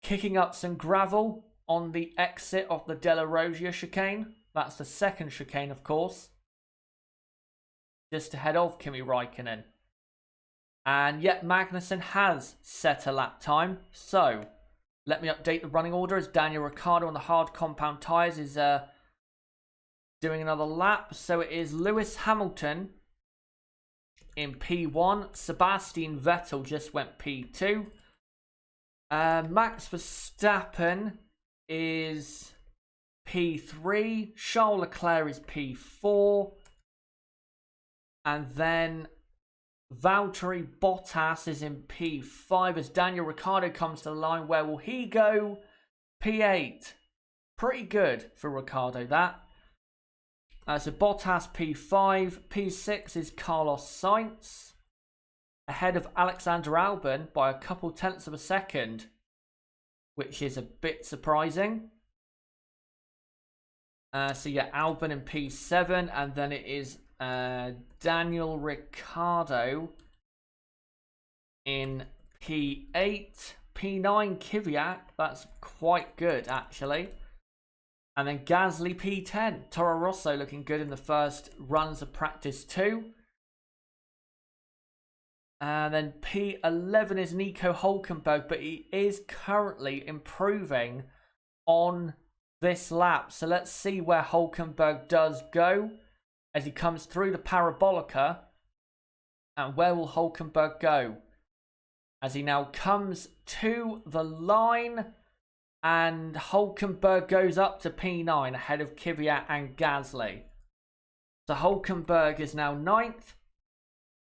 kicking up some gravel on the exit of the Della Rosia chicane. That's the second chicane, of course. Just ahead of Kimi Räikkönen. And yet Magnussen has set a lap time. So, let me update the running order as Daniel Ricciardo on the hard compound tyres is doing another lap. So it is Lewis Hamilton in P1. Sebastian Vettel just went P2. Max Verstappen is P3. Charles Leclerc is P4. And then Valtteri Bottas is in P5 as Daniel Ricciardo comes to the line. Where will he go? P8. Pretty good for Ricciardo, that. So Bottas P5. P6 is Carlos Sainz. Ahead of Alexander Albon by a couple tenths of a second, which is a bit surprising. So yeah, Albon in P7, and then it is Daniel Ricciardo in P8. P9 Kvyat, that's quite good actually. And then Gasly P10. Toro Rosso looking good in the first runs of practice 2. And then P11 is Nico Hülkenberg, but he is currently improving on this lap. So let's see where Hülkenberg does go as he comes through the Parabolica. And where will Hülkenberg go? As he now comes to the line. And Hülkenberg goes up to P9 ahead of Kvyat and Gasly. So Hülkenberg is now 9th.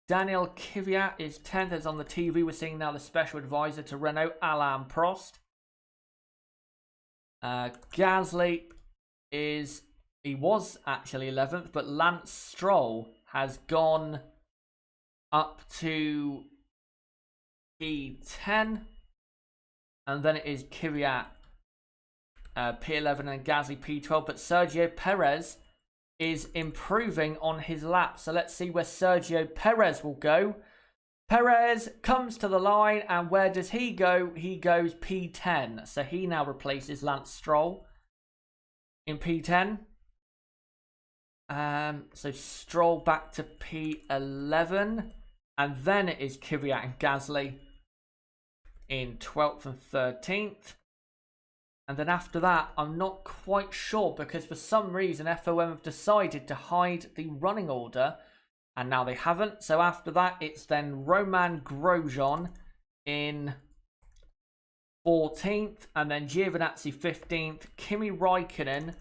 Daniel Kvyat is 10th. As on the TV, we're seeing now the special advisor to Renault, Alain Prost. Gasly he was actually 11th, but Lance Stroll has gone up to P10. And then it is Kvyat P11 and Gasly P12. But Sergio Perez is improving on his lap. So let's see where Sergio Perez will go. Perez comes to the line, and where does he go? He goes P10. So he now replaces Lance Stroll in P10. So Stroll back to P11. And then it is Kvyat and Gasly in 12th and 13th. And then after that, I'm not quite sure, because for some reason FOM have decided to hide the running order, and now they haven't. So after that, it's then Romain Grosjean in 14th, and then Giovinazzi 15th. Kimi Räikkönen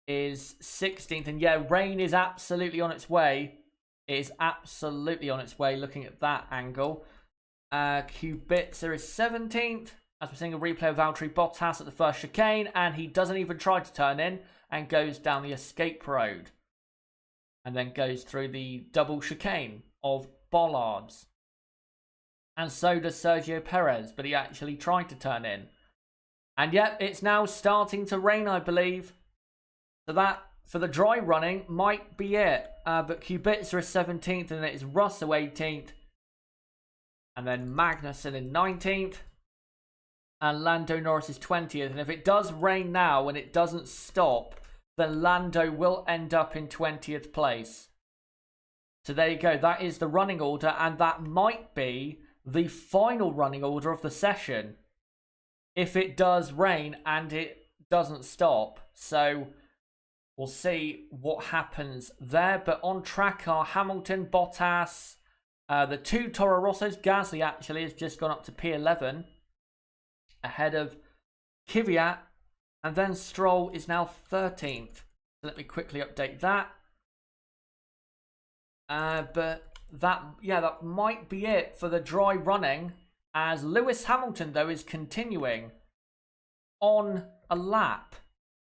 is 16th, and yeah, rain is absolutely on its way. It is absolutely on its way, looking at that angle. Kubica is 17th, as we're seeing a replay of Valtteri Bottas at the first chicane, and he doesn't even try to turn in and goes down the escape road. And then goes through the double chicane of bollards. And so does Sergio Perez, but he actually tried to turn in. And yet, it's now starting to rain, I believe. So that, for the dry running, might be it. But Kubica is 17th, and it is Russell 18th. And then Magnussen in 19th. And Lando Norris is 20th. And if it does rain now and it doesn't stop, then Lando will end up in 20th place. So there you go. That is the running order. And that might be the final running order of the session, if it does rain and it doesn't stop. So we'll see what happens there. But on track are Hamilton, Bottas, the two Toro Rossos. Gasly actually has just gone up to P11 ahead of Kvyat, and then Stroll is now 13th. Let me quickly update that. But that might be it for the dry running, as Lewis Hamilton though is continuing on a lap,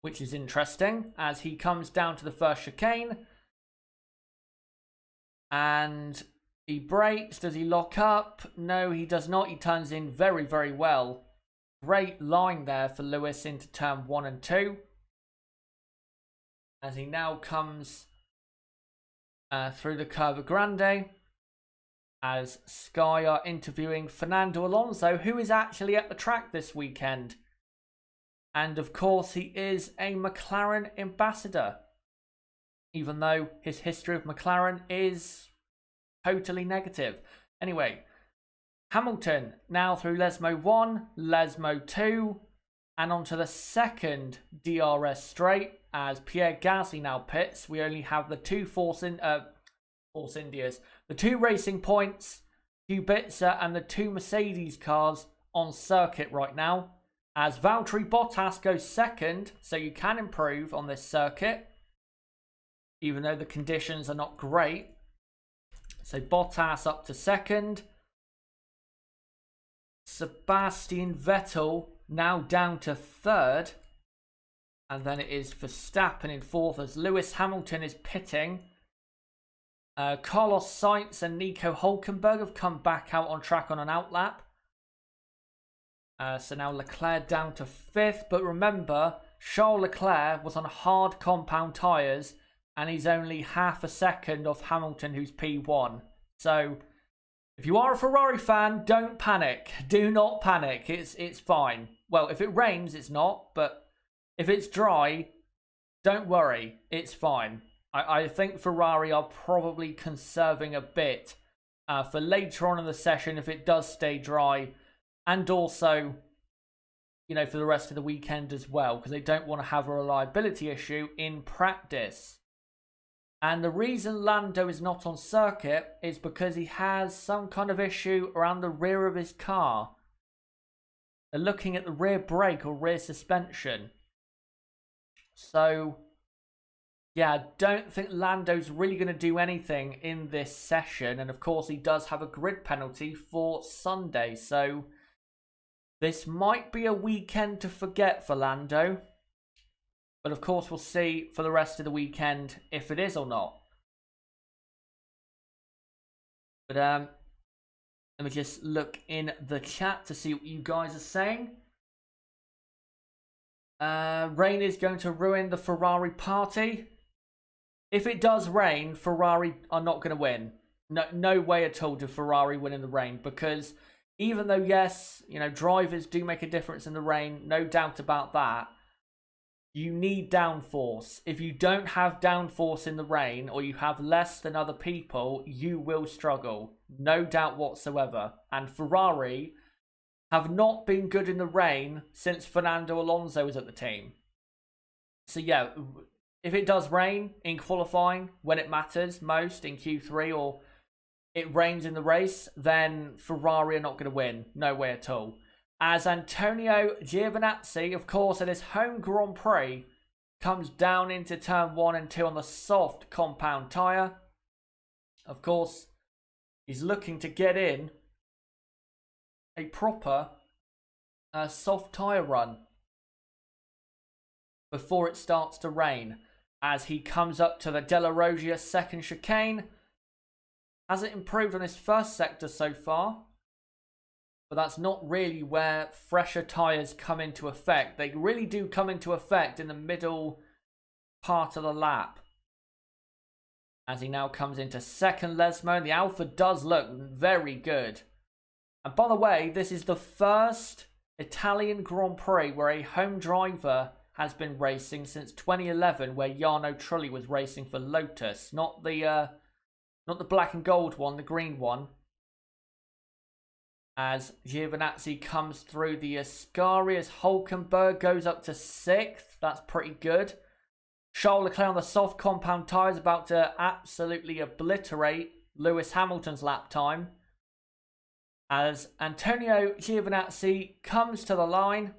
which is interesting as he comes down to the first chicane, and He brakes. Does he lock up? No, he does not. He turns in very, very well. Great line there for Lewis into turn 1 and 2. As he now comes through the Curva Grande. As Sky are interviewing Fernando Alonso, who is actually at the track this weekend. And of course, he is a McLaren ambassador. Even though his history of McLaren is totally negative. Anyway, Hamilton now through Lesmo 1, Lesmo 2, and onto the second DRS straight as Pierre Gasly now pits. We only have the two Force Indias, the two Racing Points, Kubica, and the two Mercedes cars on circuit right now. As Valtteri Bottas goes second, so you can improve on this circuit, even though the conditions are not great. So Bottas up to second. Sebastian Vettel now down to third. And then it is Verstappen in fourth as Lewis Hamilton is pitting. Carlos Sainz and Nico Hülkenberg have come back out on track on an outlap. So now Leclerc down to fifth. But remember, Charles Leclerc was on hard compound tyres and he's only half a second off Hamilton, who's P1. So if you are a Ferrari fan, don't panic. Do not panic. It's fine. Well, if it rains, it's not. But if it's dry, don't worry. It's fine. I think Ferrari are probably conserving a bit for later on in the session if it does stay dry. And also, you know, for the rest of the weekend as well, because they don't want to have a reliability issue in practice. And the reason Lando is not on circuit is because he has some kind of issue around the rear of his car. They're looking at the rear brake or rear suspension. So, yeah, I don't think Lando's really going to do anything in this session. And of course, he does have a grid penalty for Sunday. So, this might be a weekend to forget for Lando. But of course, we'll see for the rest of the weekend if it is or not. But let me just look in the chat to see what you guys are saying. Rain is going to ruin the Ferrari party. If it does rain, Ferrari are not going to win. No way at all to Ferrari win in the rain. Because even though, yes, you know, drivers do make a difference in the rain, no doubt about that. You need downforce. If you don't have downforce in the rain, or you have less than other people, you will struggle. No doubt whatsoever. And Ferrari have not been good in the rain since Fernando Alonso was at the team. So yeah, if it does rain in qualifying, when it matters most in Q3, or it rains in the race, then Ferrari are not going to win. No way at all. As Antonio Giovinazzi, of course, at his home Grand Prix, comes down into turn 1 and 2 on the soft compound tyre. Of course, he's looking to get in a proper soft tyre run before it starts to rain. As he comes up to the Della Roggia second chicane. Hasn't improved on his first sector so far. But that's not really where fresher tyres come into effect. They really do come into effect in the middle part of the lap. As he now comes into second Lesmo. The Alpha does look very good. And by the way, this is the first Italian Grand Prix where a home driver has been racing since 2011, where Jarno Trulli was racing for Lotus. Not the black and gold one, the green one. As Giovinazzi comes through the Ascari, as Hülkenberg goes up to 6th. That's pretty good. Charles Leclerc on the soft compound tyres about to absolutely obliterate Lewis Hamilton's lap time. As Antonio Giovinazzi comes to the line.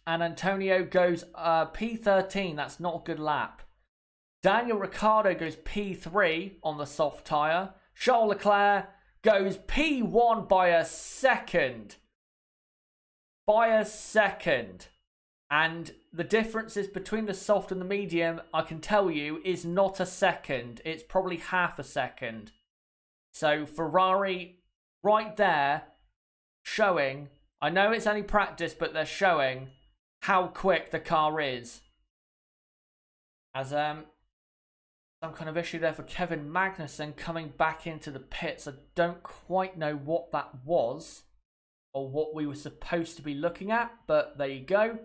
And Antonio goes P13. That's not a good lap. Daniel Ricciardo goes P3 on the soft tyre. Charles Leclerc goes P1 by a second. And the differences between the soft and the medium, I can tell you, is not a second. It's probably half a second. So Ferrari right there showing, I know it's only practice, but they're showing how quick the car is. As some kind of issue there for Kevin Magnussen coming back into the pits. I don't quite know what that was or what we were supposed to be looking at, but there you go.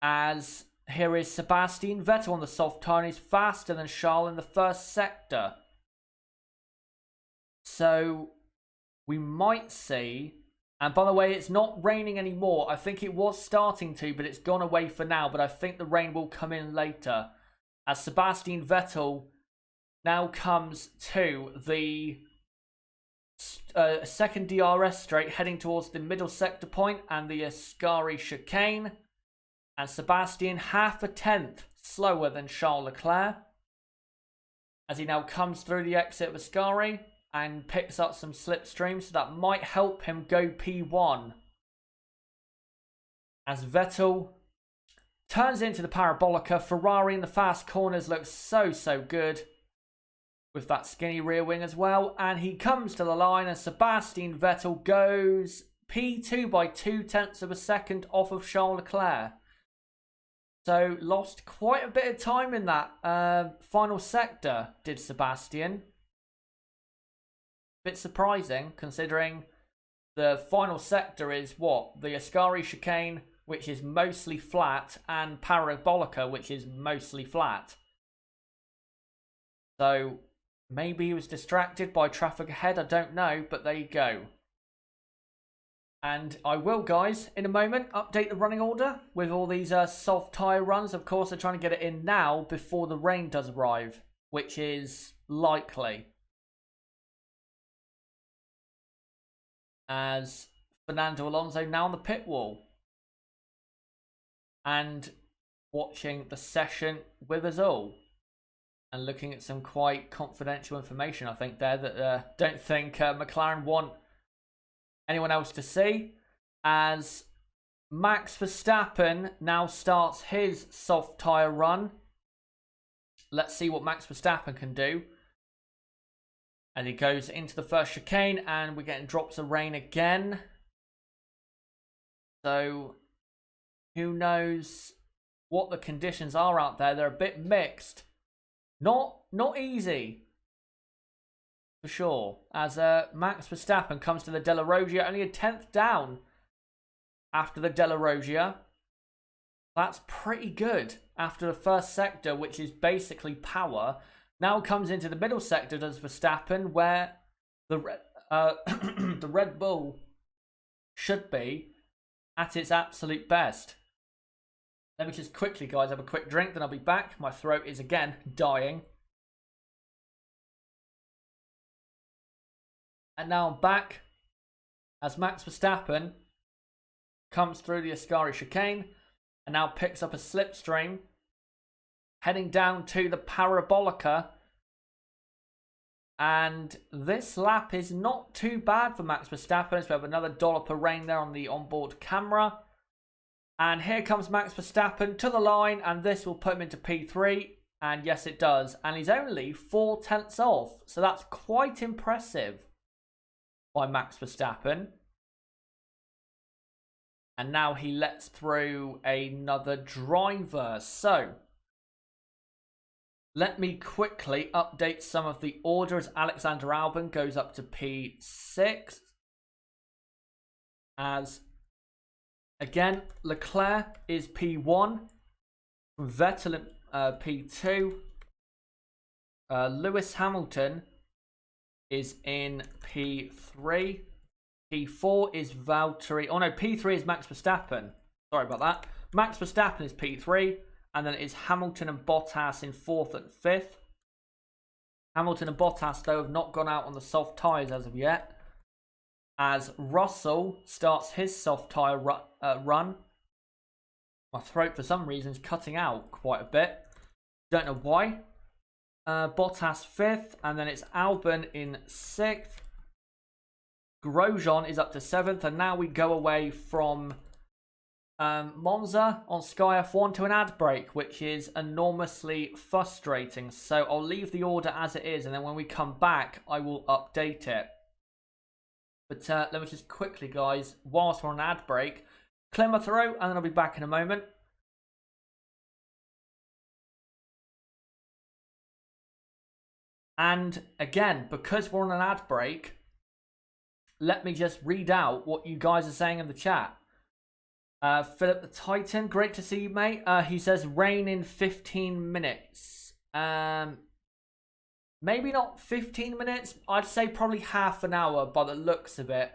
As here is Sebastian Vettel on the soft tyre, and he's faster than Charles in the first sector. So we might see, and by the way, it's not raining anymore. I think it was starting to, but it's gone away for now. But I think the rain will come in later. As Sebastian Vettel now comes to the second DRS straight, heading towards the middle sector point and the Ascari chicane. And Sebastian half a tenth slower than Charles Leclerc, as he now comes through the exit of Ascari and picks up some slipstream, so that might help him go P1. As Vettel turns into the Parabolica, Ferrari in the fast corners looks so good with that skinny rear wing as well. And he comes to the line, and Sebastian Vettel goes P2 by 0.2 of a second off of Charles Leclerc. So lost quite a bit of time in that final sector, did Sebastian. Bit surprising, considering the final sector is what? The Ascari chicane, which is mostly flat, and Parabolica, which is mostly flat. So maybe he was distracted by traffic ahead, I don't know, but there you go. And I will, guys, in a moment, update the running order with all these soft tyre runs. Of course, they're trying to get it in now before the rain does arrive, which is likely. As Fernando Alonso now on the pit wall. And watching the session with us all. And looking at some quite confidential information, I think, there that don't think McLaren want anyone else to see. As Max Verstappen now starts his soft tyre run. Let's see what Max Verstappen can do. And he goes into the first chicane, and we're getting drops of rain again. So who knows what the conditions are out there. They're a bit mixed. Not easy, for sure. As Max Verstappen comes to the Della Roggia, only a 10th down after the Della Roggia. That's pretty good after the first sector, which is basically power. Now comes into the middle sector, does Verstappen, where the the Red Bull should be at its absolute best. Let me just quickly, guys, have a quick drink, then I'll be back. My throat is again dying. And now I'm back as Max Verstappen comes through the Ascari chicane and now picks up a slipstream, heading down to the Parabolica. And this lap is not too bad for Max Verstappen, as we have another dollop of rain there on the onboard camera. And here comes Max Verstappen to the line, and this will put him into P3. And yes, it does. And he's only 0.4 off, so that's quite impressive by Max Verstappen. And now he lets through another driver. So let me quickly update some of the order as Alexander Albon goes up to P6. As again, Leclerc is P1, Vettel P2, Lewis Hamilton is in P3, P4 is Valtteri, oh no, P3 is Max Verstappen, sorry about that. Max Verstappen is P3, and then it is Hamilton and Bottas in 4th and 5th. Hamilton and Bottas, though, have not gone out on the soft tyres as of yet. As Russell starts his soft tyre run. My throat, for some reason, is cutting out quite a bit. Don't know why. Bottas 5th, and then it's Albon in 6th. Grosjean is up to 7th, and now we go away from Monza on Sky F1 to an ad break, which is enormously frustrating. So I'll leave the order as it is, and then when we come back, I will update it. But let me just quickly, guys, whilst we're on an ad break, clear my throat, and then I'll be back in a moment. And again, because we're on an ad break, let me just read out what you guys are saying in the chat. Philip the Titan, great to see you, mate. He says rain in 15 minutes. Maybe not 15 minutes. I'd say probably half an hour by the looks of it.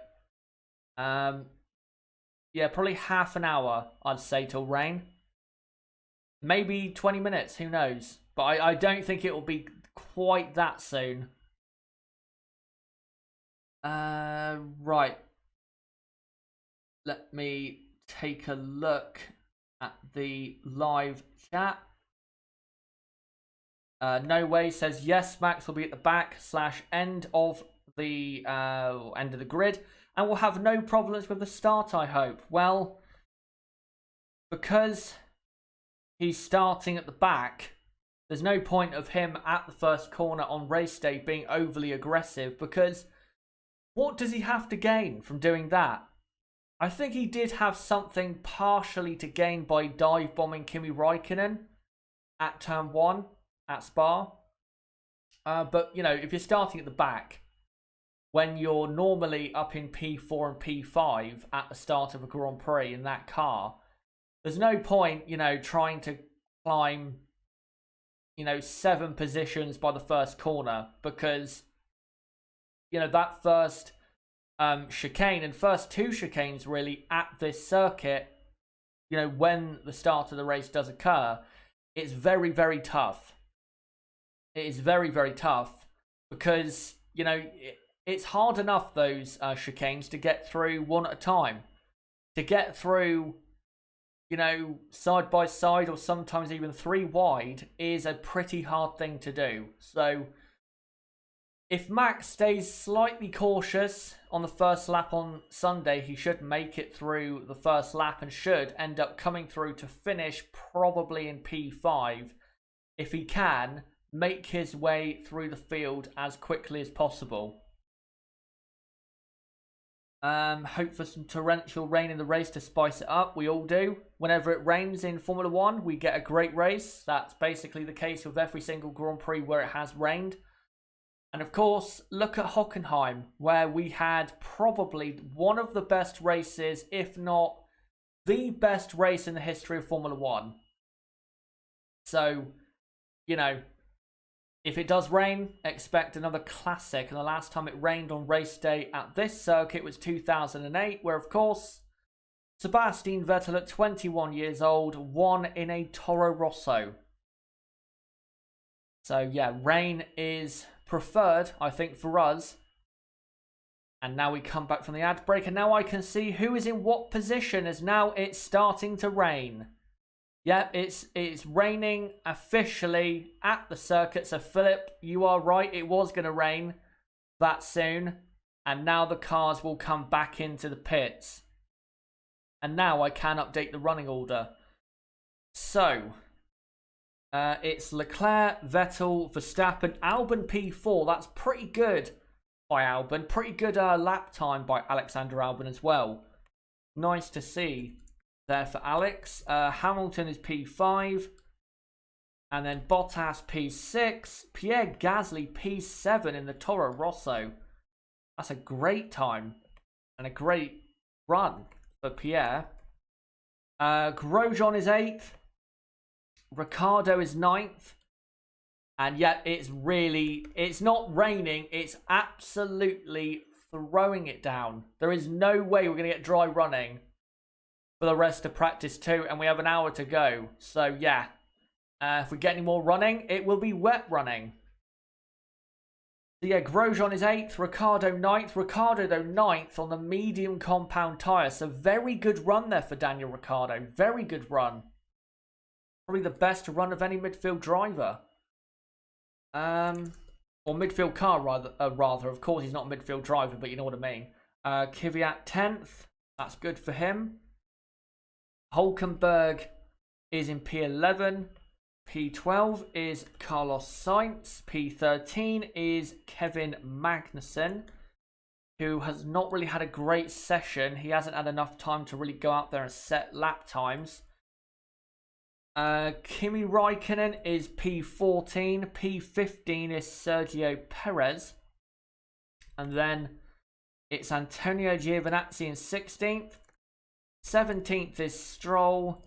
Yeah, probably half an hour, I'd say, till rain. Maybe 20 minutes, who knows? But I don't think it will be quite that soon. Right. Let me take a look at the live chat. No Way says yes, Max will be at the back / end of the grid, and we'll have no problems with the start, I hope. Well, because he's starting at the back, there's no point of him at the first corner on race day being overly aggressive, because what does he have to gain from doing that? I think he did have something partially to gain by dive bombing Kimi Räikkönen at turn 1 at Spa. But, you know, if you're starting at the back, when you're normally up in P4 and P5 at the start of a Grand Prix in that car, there's no point, you know, trying to climb, you know, 7 positions by the first corner, because, you know, that first chicane and first 2 chicanes really at this circuit, you know, when the start of the race does occur, it's very, very tough. It is very, very tough because, you know, it's hard enough, those chicanes, to get through one at a time. To get through, you know, side by side or sometimes even 3 wide is a pretty hard thing to do. So if Max stays slightly cautious on the first lap on Sunday, he should make it through the first lap and should end up coming through to finish probably in P5 if he can make his way through the field as quickly as possible. Hope for some torrential rain in the race to spice it up. We all do. Whenever it rains in Formula 1, we get a great race. That's basically the case with every single Grand Prix where it has rained. And of course, look at Hockenheim, where we had probably one of the best races, if not the best race in the history of Formula 1. So, you know, if it does rain, expect another classic. And the last time it rained on race day at this circuit was 2008, where, of course, Sebastian Vettel, at 21 years old, won in a Toro Rosso. So, yeah, rain is preferred, I think, for us. And now we come back from the ad break, and now I can see who is in what position, as now it's starting to rain. Yeah, it's raining officially at the circuit. So, Philip, you are right. It was going to rain that soon. And now the cars will come back into the pits. And now I can update the running order. So, it's Leclerc, Vettel, Verstappen, Albon P4. That's pretty good by Albon. Pretty good lap time by Alexander Albon as well. Nice to see there for Alex. Hamilton is P5. And then Bottas P6. Pierre Gasly P7 in the Toro Rosso. That's a great time. And a great run for Pierre. Grosjean is 8th. Ricciardo is 9th. And yet it's not raining. It's absolutely throwing it down. There is no way we're going to get dry running for the rest of practice 2, and we have an hour to go. So yeah, if we get any more running, it will be wet running. So yeah, Grosjean is 8th, Ricciardo 9th. Ricciardo, though, 9th on the medium compound tyre. So very good run there for Daniel Ricciardo. Very good run. Probably the best run of any midfield driver. Or midfield car, rather. Of course, he's not a midfield driver, but you know what I mean. Kvyat 10th. That's good for him. Hulkenberg is in P11. P12 is Carlos Sainz. P13 is Kevin Magnussen, who has not really had a great session. He hasn't had enough time to really go out there and set lap times. Kimi Raikkonen is P14. P15 is Sergio Perez. And then it's Antonio Giovinazzi in 16th. 17th is Stroll.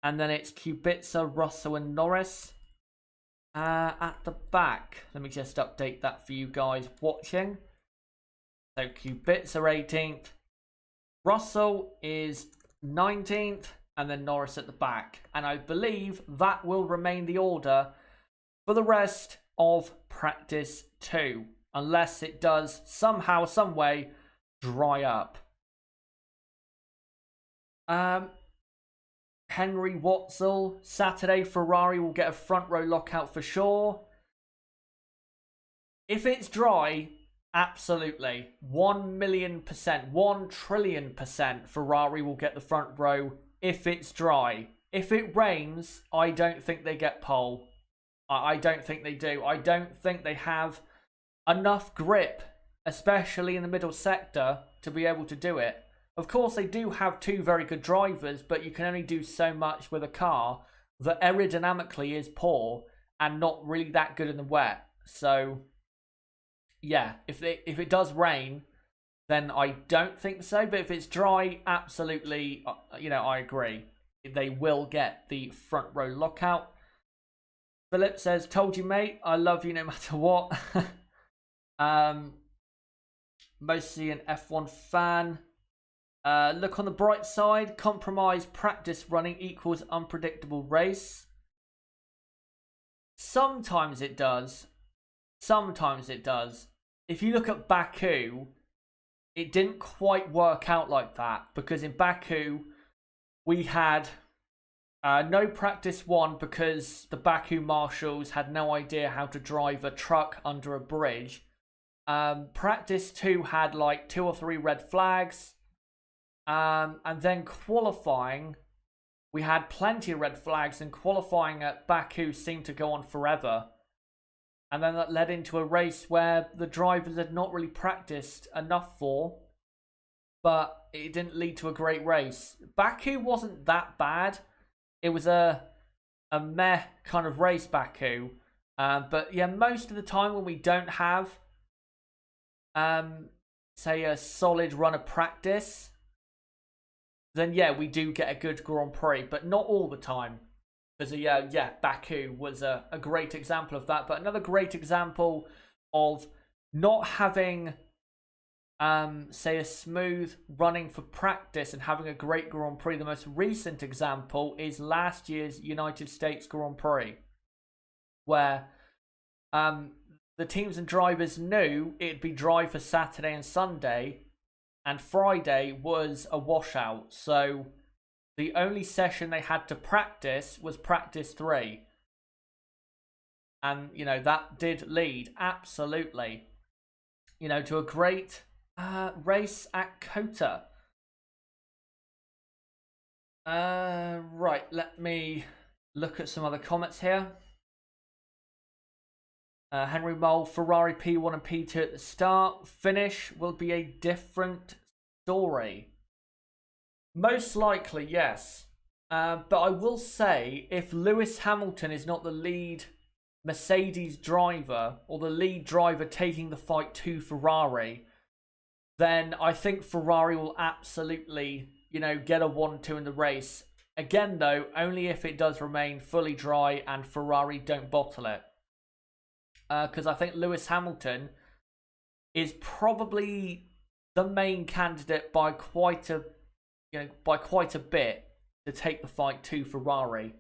And then it's Kubica, Russell and Norris. At the back, let me just update that for you guys watching. So Kubica 18th. Russell is 19th. And then Norris at the back. And I believe that will remain the order for the rest of practice 2. Unless it does somehow, some way, dry up. Henry Watzel, Saturday Ferrari will get a front row lockout for sure. If it's dry, absolutely. 1,000,000%, 1,000,000,000,000% Ferrari will get the front row if it's dry. If it rains, I don't think they get pole. I don't think they do. I don't think they have enough grip, especially in the middle sector, to be able to do it. Of course, they do have two very good drivers, but you can only do so much with a car that aerodynamically is poor and not really that good in the wet. So, yeah, if it does rain, then I don't think so. But if it's dry, absolutely, I agree. They will get the front row lockout. Philip says, told you, mate, I love you no matter what. Mostly an F1 fan. Look on the bright side. Compromised practice running equals unpredictable race. Sometimes it does. Sometimes it does. If you look at Baku, it didn't quite work out like that. Because in Baku, we had no practice 1 because the Baku marshals had no idea how to drive a truck under a bridge. Practice 2 had like 2 or 3 red flags. And then qualifying, we had plenty of red flags, and qualifying at Baku seemed to go on forever. And then that led into a race where the drivers had not really practiced enough for, but it didn't lead to a great race. Baku wasn't that bad. It was a meh kind of race, Baku. But yeah, most of the time when we don't have, say, a solid run of practice, then yeah, we do get a good Grand Prix, but not all the time. Because yeah, Baku was a great example of that. But another great example of not having, say, a smooth running for practice and having a great Grand Prix. The most recent example is last year's United States Grand Prix, where the teams and drivers knew it'd be dry for Saturday and Sunday, and Friday was a washout. So the only session they had to practice was practice 3. And, that did lead, absolutely, to a great race at Kota. Right, let me look at some other comments here. Henry Mole, Ferrari P1 and P2 at the start. Finish will be a different story. Most likely, yes. But I will say, if Lewis Hamilton is not the lead Mercedes driver, or the lead driver taking the fight to Ferrari, then I think Ferrari will absolutely, get a 1-2 in the race. Again, though, only if it does remain fully dry and Ferrari don't bottle it. Because I think Lewis Hamilton is probably the main candidate by quite a bit to take the fight to Ferrari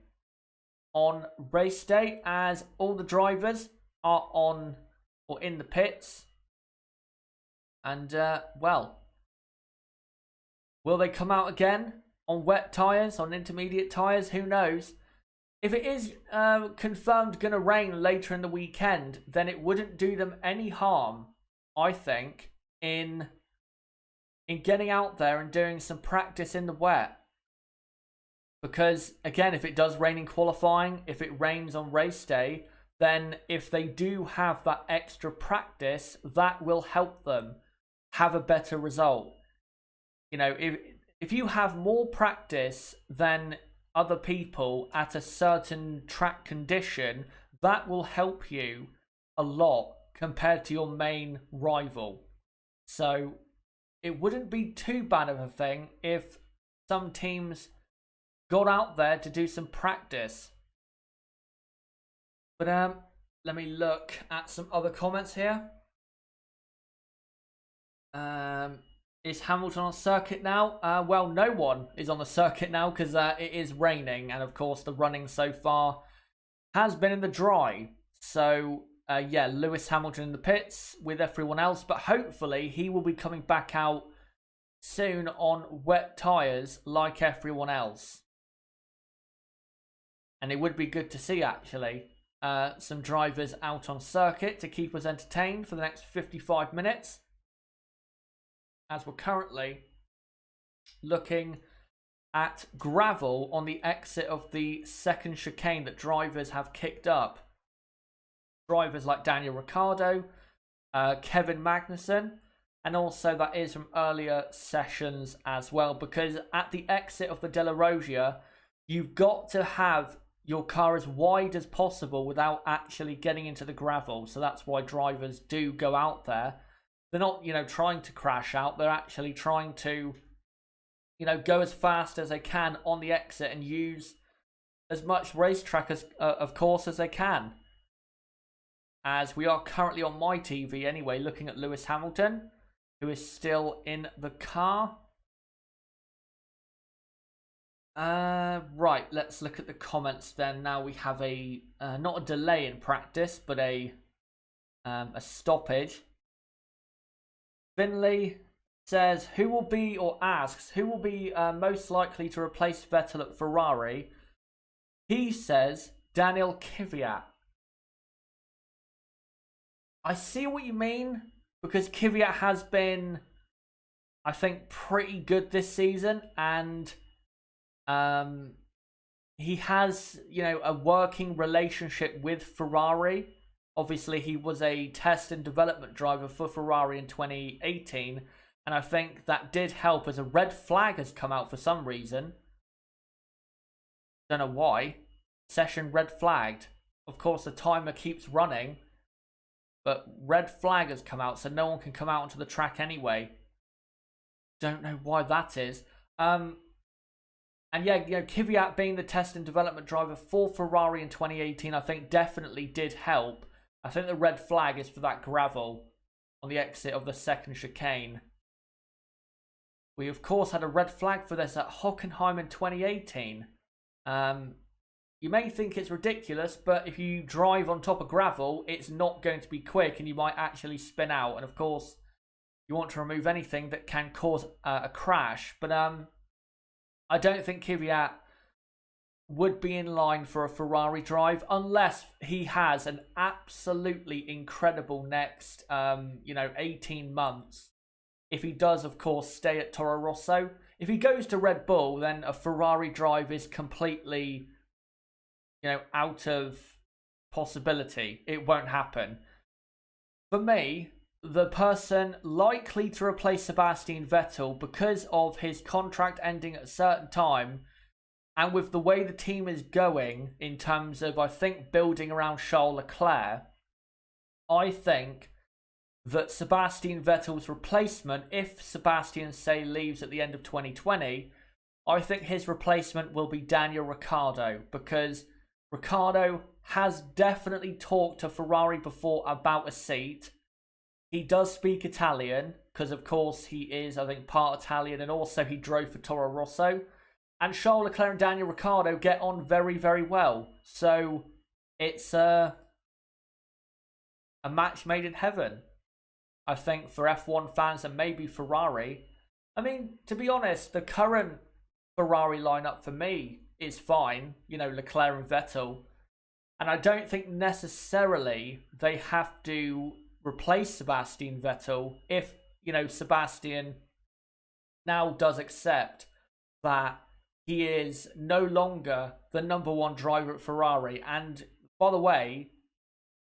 on race day, as all the drivers are on or in the pits. And well, will they come out again on wet tyres, on intermediate tyres? Who knows? If it is confirmed going to rain later in the weekend, then it wouldn't do them any harm, I think, in getting out there and doing some practice in the wet. Because, again, if it does rain in qualifying, if it rains on race day, then if they do have that extra practice, that will help them have a better result. You know, if you have more practice than other people at a certain track condition, that will help you a lot compared to your main rival. So it wouldn't be too bad of a thing if some teams got out there to do some practice. But let me look at some other comments here. Is Hamilton on circuit now? Well, no one is on the circuit now because it is raining, and of course the running so far has been in the dry. So yeah, Lewis Hamilton in the pits with everyone else, but hopefully he will be coming back out soon on wet tyres like everyone else. And it would be good to see, actually, some drivers out on circuit to keep us entertained for the next 55 minutes. As we're currently looking at gravel on the exit of the second chicane that drivers have kicked up. Drivers like Daniel Ricciardo, Kevin Magnussen, and also that is from earlier sessions as well, because at the exit of the Della Rosia, you've got to have your car as wide as possible without actually getting into the gravel. So that's why drivers do go out there. They're not, trying to crash out. They're actually trying to, go as fast as they can on the exit and use as much racetrack as, of course, as they can. As we are currently on my TV anyway, looking at Lewis Hamilton, who is still in the car. Right, let's look at the comments then. Now we have a not a delay in practice, but a stoppage. Finley says, asks, who will be most likely to replace Vettel at Ferrari? He says, Daniel Kvyat. I see what you mean, because Kvyat has been, I think, pretty good this season, and he has, a working relationship with Ferrari. Obviously, he was a test and development driver for Ferrari in 2018, and I think that did help as a red flag has come out for some reason. Don't know why. Session red flagged. Of course, the timer keeps running, but red flag has come out, so no one can come out onto the track anyway. Don't know why that is. And yeah, Kvyat being the test and development driver for Ferrari in 2018, I think definitely did help. I think the red flag is for that gravel on the exit of the second chicane. We, of course, had a red flag for this at Hockenheim in 2018. You may think it's ridiculous, but if you drive on top of gravel, it's not going to be quick and you might actually spin out. And, of course, you want to remove anything that can cause a crash. But I don't think Kvyat would be in line for a Ferrari drive unless he has an absolutely incredible next, 18 months. If he does, of course, stay at Toro Rosso. If he goes to Red Bull, then a Ferrari drive is completely, out of possibility. It won't happen. For me, the person likely to replace Sebastian Vettel because of his contract ending at a certain time, and with the way the team is going in terms of, I think, building around Charles Leclerc, I think that Sebastian Vettel's replacement, if Sebastian, say, leaves at the end of 2020, I think his replacement will be Daniel Ricciardo, because Ricciardo has definitely talked to Ferrari before about a seat. He does speak Italian, because of course he is, I think, part Italian, and also he drove for Toro Rosso. And Charles Leclerc and Daniel Ricciardo get on very, very well. So it's a match made in heaven, I think, for F1 fans and maybe Ferrari. I mean, to be honest, the current Ferrari lineup for me is fine. Leclerc and Vettel. And I don't think necessarily they have to replace Sebastian Vettel if, Sebastian now does accept that he is no longer the number one driver at Ferrari. And by the way,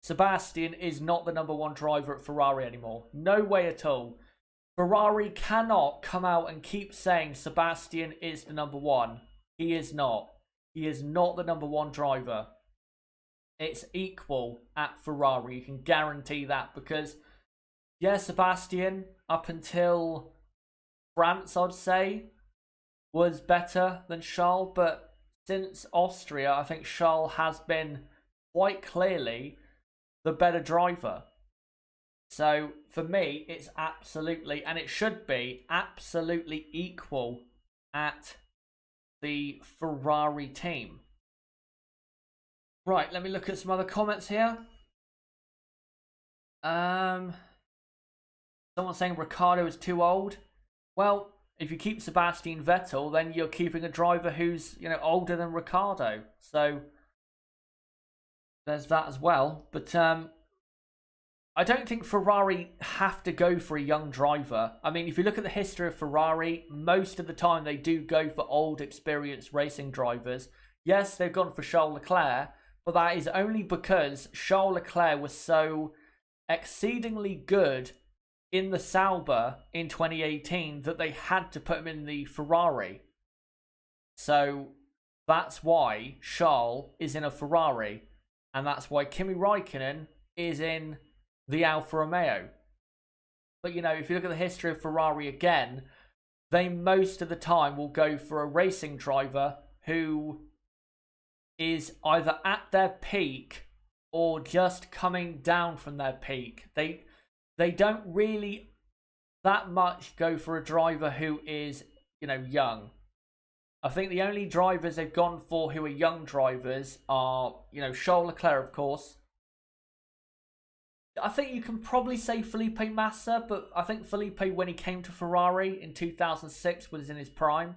Sebastian is not the number one driver at Ferrari anymore. No way at all. Ferrari cannot come out and keep saying Sebastian is the number one. He is not. He is not the number one driver. It's equal at Ferrari. You can guarantee that because, yeah, Sebastian, up until France, I'd say, was better than Charles. But since Austria, I think Charles has been quite clearly the better driver. So for me, it's absolutely, and it should be, absolutely equal at the Ferrari team. Right, let me look at some other comments here. Someone saying Ricciardo is too old. Well, if you keep Sebastian Vettel, then you're keeping a driver who's, older than Ricciardo. So there's that as well. But I don't think Ferrari have to go for a young driver. I mean, if you look at the history of Ferrari, most of the time they do go for old, experienced racing drivers. Yes, they've gone for Charles Leclerc, but that is only because Charles Leclerc was so exceedingly good in the Sauber in 2018 that they had to put him in the Ferrari. So that's why Charles is in a Ferrari, and that's why Kimi Räikkönen is in the Alfa Romeo. But if you look at the history of Ferrari again, they most of the time will go for a racing driver who is either at their peak or just coming down from their peak. They don't really that much go for a driver who is, young. I think the only drivers they've gone for who are young drivers are, Charles Leclerc, of course. I think you can probably say Felipe Massa, but I think Felipe, when he came to Ferrari in 2006, was in his prime.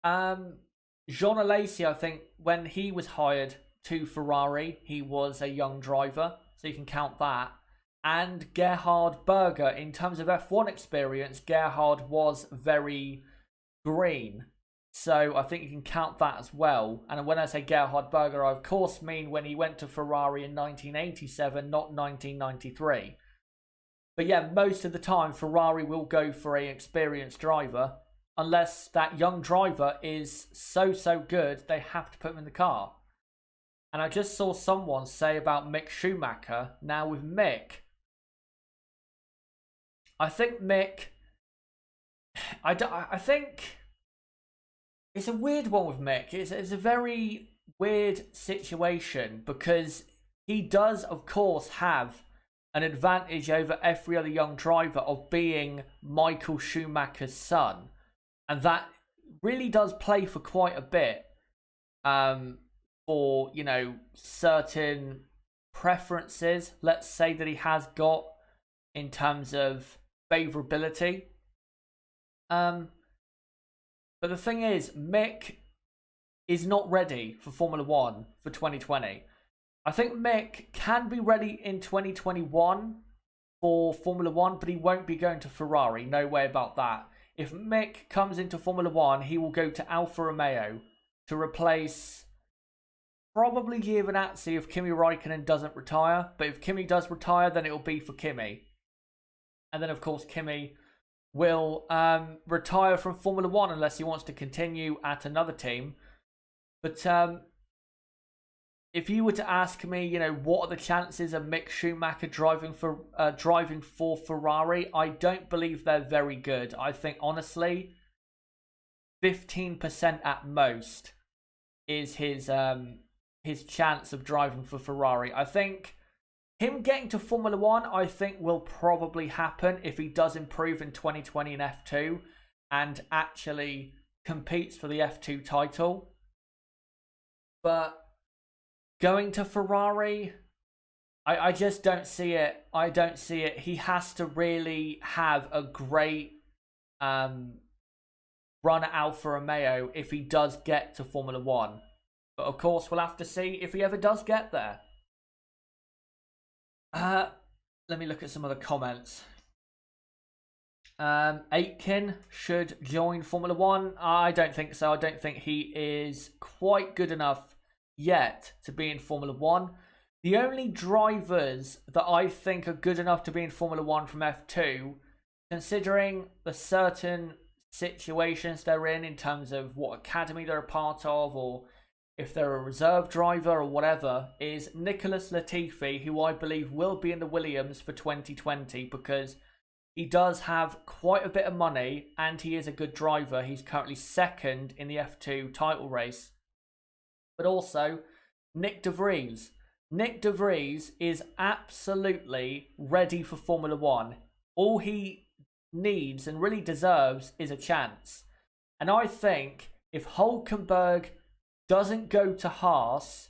Jean Alesi, I think, when he was hired to Ferrari, he was a young driver, so you can count that. And Gerhard Berger, in terms of F1 experience, Gerhard was very green. So I think you can count that as well. And when I say Gerhard Berger, I of course mean when he went to Ferrari in 1987, not 1993. But yeah, most of the time Ferrari will go for an experienced driver. Unless that young driver is so good, they have to put him in the car. And I just saw someone say about Mick Schumacher. Now with Mick, I think Mick, I think it's a weird one with Mick. It's a very weird situation because he does, of course, have an advantage over every other young driver of being Michael Schumacher's son. And that really does play for quite a bit for, certain preferences, let's say, that he has got in terms of favourability. But the thing is, Mick is not ready for Formula 1 for 2020. I think Mick can be ready in 2021 for Formula 1, but he won't be going to Ferrari. No way about that. If Mick comes into Formula 1, he will go to Alfa Romeo to replace probably Giovinazzi if Kimi Räikkönen doesn't retire. But if Kimi does retire, then it will be for Kimi. And then, of course, Kimi will retire from Formula 1 unless he wants to continue at another team. But if you were to ask me, what are the chances of Mick Schumacher driving for Ferrari, I don't believe they're very good. I think, honestly, 15% at most is his chance of driving for Ferrari. I think him getting to Formula 1, I think, will probably happen if he does improve in 2020 in F2 and actually competes for the F2 title. But going to Ferrari, I just don't see it. I don't see it. He has to really have a great run at Alfa Romeo if he does get to Formula 1. But of course, we'll have to see if he ever does get there. Let me look at some other comments. Aitken should join Formula One. I don't think so. I don't think he is quite good enough yet to be in Formula One. The only drivers that I think are good enough to be in Formula One from F2, considering the certain situations they're in terms of what academy they're a part of, or if they're a reserve driver or whatever, is Nicholas Latifi, who I believe will be in the Williams for 2020 because he does have quite a bit of money and he is a good driver. He's currently second in the F2 title race. But also, Nick de Vries. Nick de Vries is absolutely ready for Formula One. All he needs and really deserves is a chance. And I think if Hülkenberg doesn't go to Haas,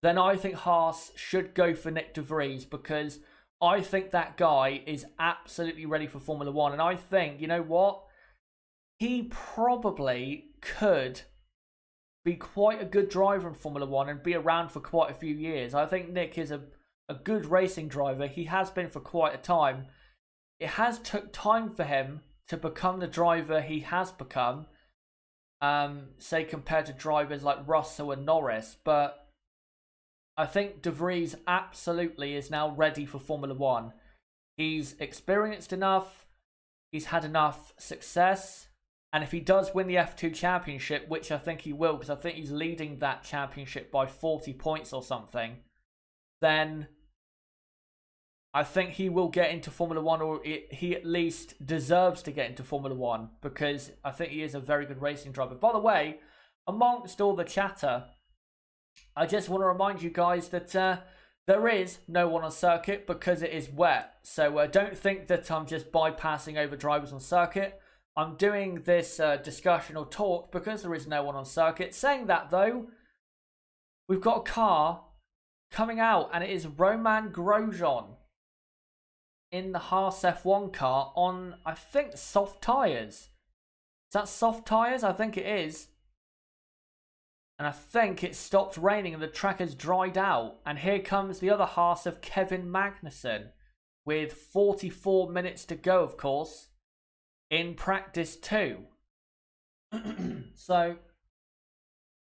then I think Haas should go for Nick de Vries because I think that guy is absolutely ready for Formula One. And I think, you know what? He probably could be quite a good driver in Formula One and be around for quite a few years. I think Nick is a good racing driver. He has been for quite a time. It has took time for him to become the driver he has become, say compared to drivers like Russell and Norris. But I think de Vries absolutely is now ready for Formula One. He's experienced enough. He's had enough success. And if he does win the F2 championship, which I think he will, because I think he's leading that championship by 40 points or something, then I think he will get into Formula One, or he at least deserves to get into Formula One, because I think he is a very good racing driver. By the way, amongst all the chatter, I just want to remind you guys that there is no one on circuit because it is wet. So don't think that I'm just bypassing over drivers on circuit. I'm doing this discussion or talk because there is no one on circuit. Saying that though, we've got a car coming out and it is Romain Grosjean in the Haas F1 car on, I think, soft tyres. Is that soft tyres? I think it is. And I think it stopped raining and the track has dried out. And here comes the other Haas of Kevin Magnussen with 44 minutes to go, of course, in practice 2. So,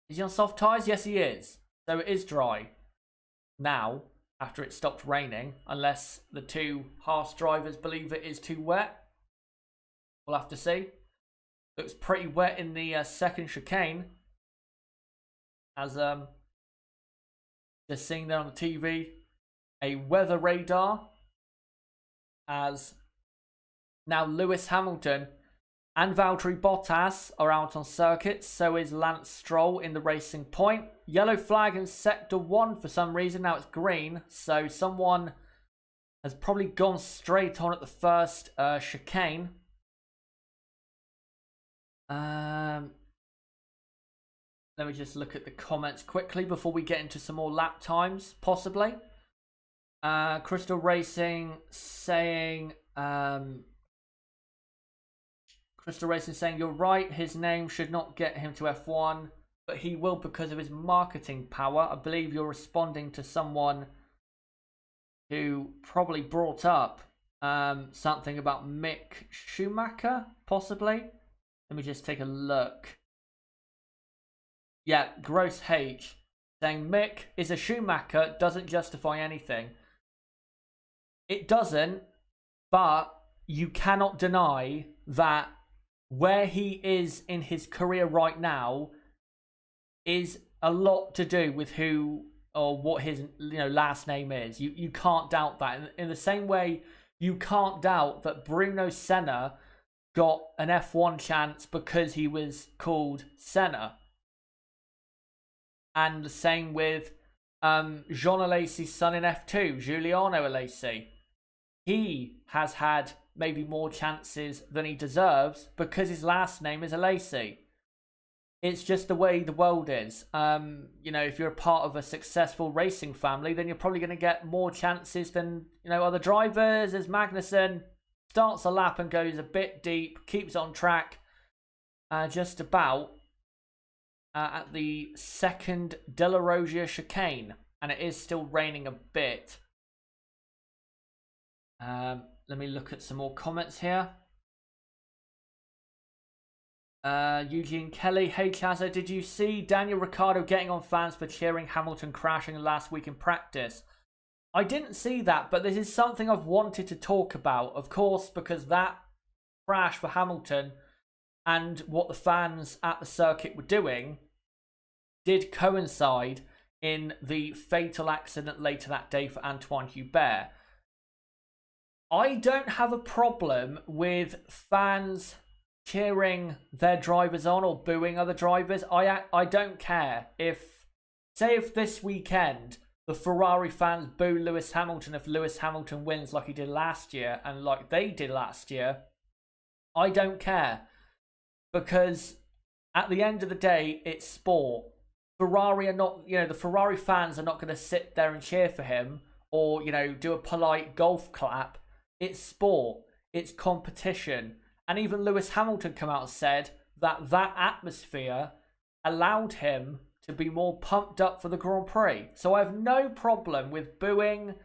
is he on soft tyres? Yes, he is. So it is dry now, after it stopped raining, unless the two Haas drivers believe it is too wet. We'll have to see. Looks pretty wet in the second chicane. As just seeing there on the TV, a weather radar, as now Lewis Hamilton and Valtteri Bottas are out on circuit. So is Lance Stroll in the Racing Point. Yellow flag in sector 1 for some reason. Now it's green. So someone has probably gone straight on at the first chicane. Let me just look at the comments quickly before we get into some more lap times, possibly. Crystal Racing saying... Crystal Racing saying, you're right, his name should not get him to F1, but he will because of his marketing power. I believe you're responding to someone who probably brought up something about Mick Schumacher, possibly. Let me just take a look. Yeah, Gross H saying Mick is a Schumacher, doesn't justify anything. It doesn't, but you cannot deny that where he is in his career right now is a lot to do with who or what his last name is. You can't doubt that. In the same way, you can't doubt that Bruno Senna got an F1 chance because he was called Senna. And the same with Jean Alesi's son in F2, Giuliano Alesi. He has had maybe more chances than he deserves because his last name is Alesi. It's just the way the world is. If you're a part of a successful racing family, then you're probably going to get more chances than other drivers. As Magnussen starts a lap and goes a bit deep, keeps on track just about at the second De La Rogia chicane, and it is still raining a bit. Let me look at some more comments here. Eugene Kelly, hey Chazza, did you see Daniel Ricciardo getting on fans for cheering Hamilton crashing last week in practice? I didn't see that, but this is something I've wanted to talk about, of course, because that crash for Hamilton and what the fans at the circuit were doing did coincide in the fatal accident later that day for Antoine Hubert. I don't have a problem with fans cheering their drivers on or booing other drivers. I don't care. If this weekend the Ferrari fans boo Lewis Hamilton if Lewis Hamilton wins like he did last year and like they did last year, I don't care. Because at the end of the day, it's sport. Ferrari are not, the Ferrari fans are not going to sit there and cheer for him or, do a polite golf clap. It's sport. It's competition. And even Lewis Hamilton came out and said that that atmosphere allowed him to be more pumped up for the Grand Prix. So I have no problem with booing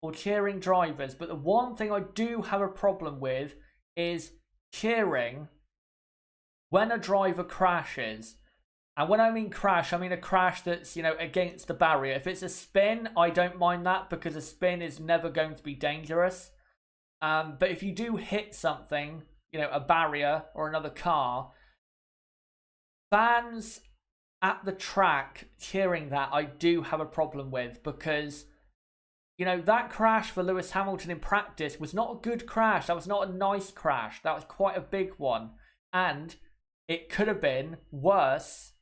or cheering drivers. But the one thing I do have a problem with is cheering when a driver crashes. And when I mean crash, I mean a crash that's, against the barrier. If it's a spin, I don't mind that because a spin is never going to be dangerous. But if you do hit something, a barrier or another car, fans at the track cheering that, I do have a problem with because, that crash for Lewis Hamilton in practice was not a good crash. That was not a nice crash. That was quite a big one. And it could have been worse,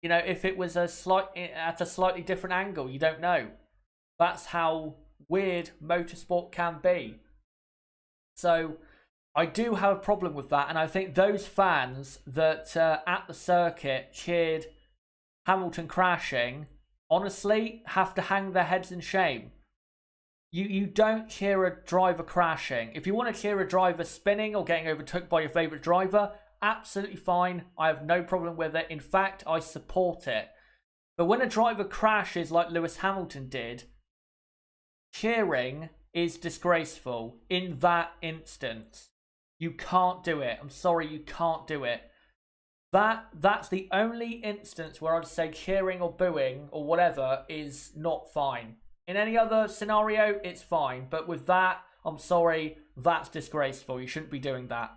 if it was at a slightly different angle. You don't know. That's how weird motorsport can be. So I do have a problem with that. And I think those fans that at the circuit cheered Hamilton crashing, honestly, have to hang their heads in shame. You don't cheer a driver crashing. If you want to cheer a driver spinning or getting overtook by your favourite driver, absolutely fine. I have no problem with it. In fact, I support it. But when a driver crashes like Lewis Hamilton did, cheering is disgraceful in that instance. You can't do it. I'm sorry, you can't do it. That's the only instance where I'd say cheering or booing or whatever is not fine. In any other scenario, it's fine. But with that, I'm sorry, that's disgraceful. You shouldn't be doing that.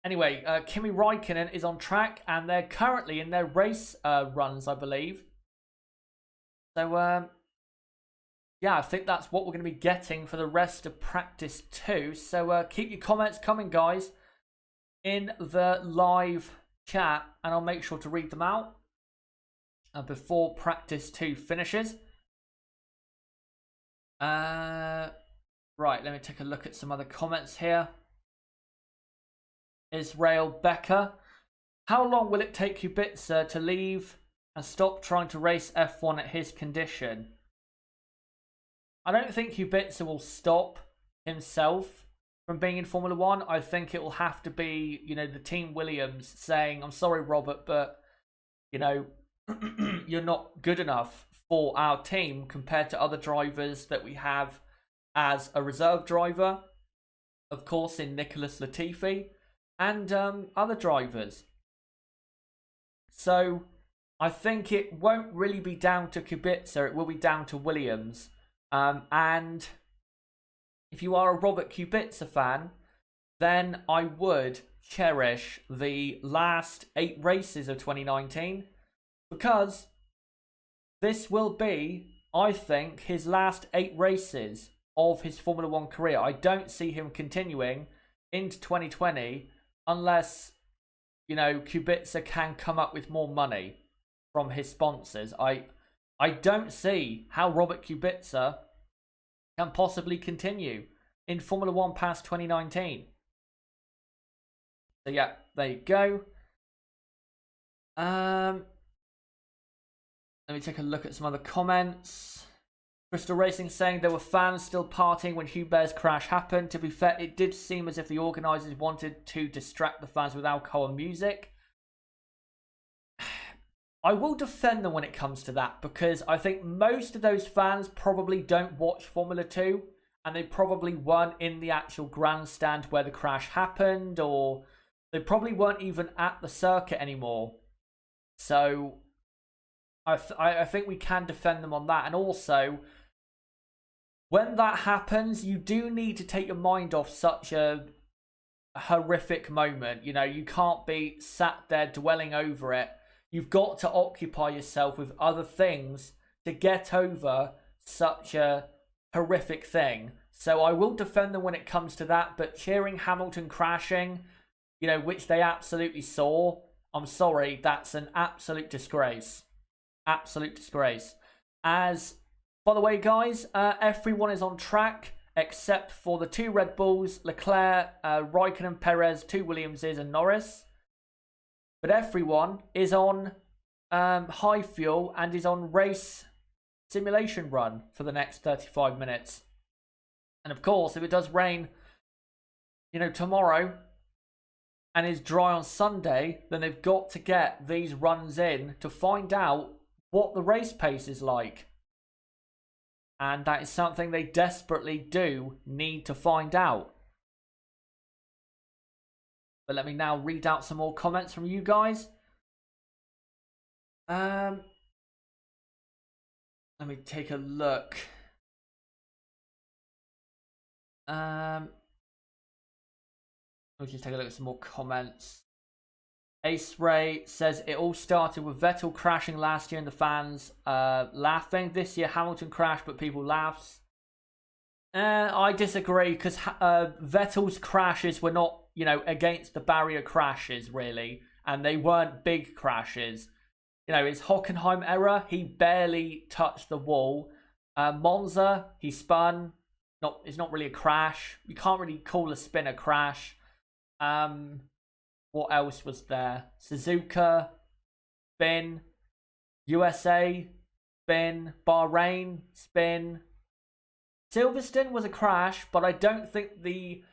Anyway, Kimi Räikkönen is on track and they're currently in their race runs, I believe. So, yeah, I think that's what we're going to be getting for the rest of practice 2. So keep your comments coming, guys, in the live chat, and I'll make sure to read them out before practice 2 finishes. Right, let me take a look at some other comments here. Israel Becker. How long will it take Kubica to leave and stop trying to race F1 at his condition? I don't think Kubica will stop himself from being in Formula 1. I think it will have to be, the team Williams saying, I'm sorry, Robert, but, you're not good enough for our team compared to other drivers that we have as a reserve driver. Of course, in Nicholas Latifi and other drivers. So I think it won't really be down to Kubica. It will be down to Williams. And if you are a Robert Kubica fan, then I would cherish the last 8 races of 2019 because this will be, I think, his last 8 races of his Formula 1 career. I don't see him continuing into 2020 unless, Kubica can come up with more money from his sponsors. I don't see how Robert Kubica can possibly continue in Formula 1 past 2019. So yeah, there you go. Let me take a look at some other comments. Crystal Racing saying there were fans still partying when Hubert's crash happened. To be fair, it did seem as if the organisers wanted to distract the fans with alcohol and music. I will defend them when it comes to that because I think most of those fans probably don't watch Formula 2 and they probably weren't in the actual grandstand where the crash happened or They probably weren't even at the circuit anymore. So I think we can defend them on that. And also, when that happens, you do need to take your mind off such a horrific moment. You know, you can't be sat there dwelling over it. You've got to occupy yourself with other things to get over such a horrific thing. So I will defend them when it comes to that, but cheering Hamilton crashing, you know, which they absolutely saw, I'm sorry, that's an absolute disgrace. Absolute disgrace. As, by the way, guys, everyone is on track except for the 2 Red Bulls, Leclerc, Raikkonen, Perez, 2 Williamses, and Norris. But everyone is on high fuel and is on race simulation run for the next 35 minutes. And of course, if it does rain, you know, tomorrow and is dry on Sunday, then they've got to get these runs in to find out what the race pace is like. And that is something they desperately do need to find out. But let me now read out some more comments from you guys. Let me take a look. Let's just take a look at some more comments. Ace Ray says it all started with Vettel crashing last year and the fans laughing. This year Hamilton crashed but people laughs. I disagree, because Vettel's crashes were not, you know, against the barrier crashes really, and they weren't big crashes. You know, his Hockenheim error, he barely touched the wall. Monza, he spun. It's not really a crash. You can't really call a spin a crash. What else was there? Suzuka, spin. USA, spin. Bahrain, spin. Silverstone was a crash, but I don't think the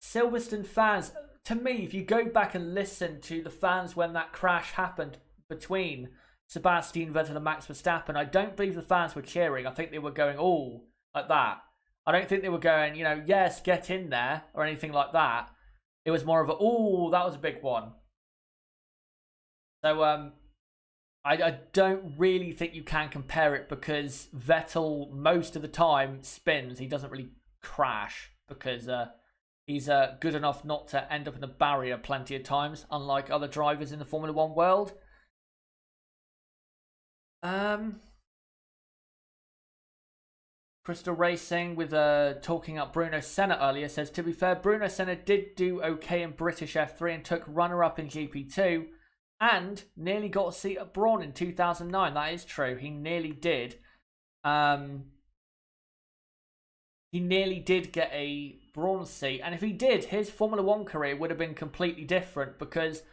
Silverstone fans, to me, if you go back and listen to the fans when that crash happened between Sebastian Vettel and Max Verstappen, I don't believe the fans were cheering. I think they were going, oh, like that. I don't think they were going, you know, yes, get in there or anything like that. It was more of a, oh, that was a big one. So I don't really think you can compare it, because Vettel most of the time spins. He doesn't really crash because he's good enough not to end up in a barrier plenty of times, unlike other drivers in the Formula 1 world. Crystal Racing with talking up Bruno Senna earlier says, to be fair, Bruno Senna did do okay in British F3 and took runner-up in GP2 and nearly got a seat at Brawn in 2009. That is true. He nearly did. He nearly did get a Brawn seat. And if he did, his Formula 1 career would have been completely different, because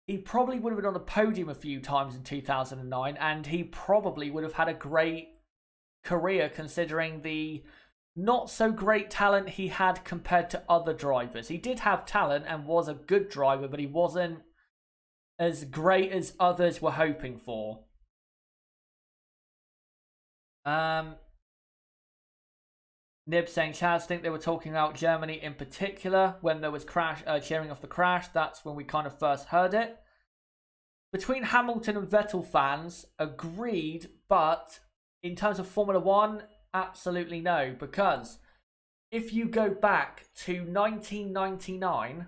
he probably would have been on the podium a few times in 2009, and he probably would have had a great career considering the not so great talent he had compared to other drivers. He did have talent and was a good driver, but he wasn't as great as others were hoping for. Nib saying, Chaz, think they were talking about Germany in particular when there was cheering off the crash. That's when we kind of first heard it. Between Hamilton and Vettel fans, agreed, but in terms of Formula 1, absolutely no. Because if you go back to 1999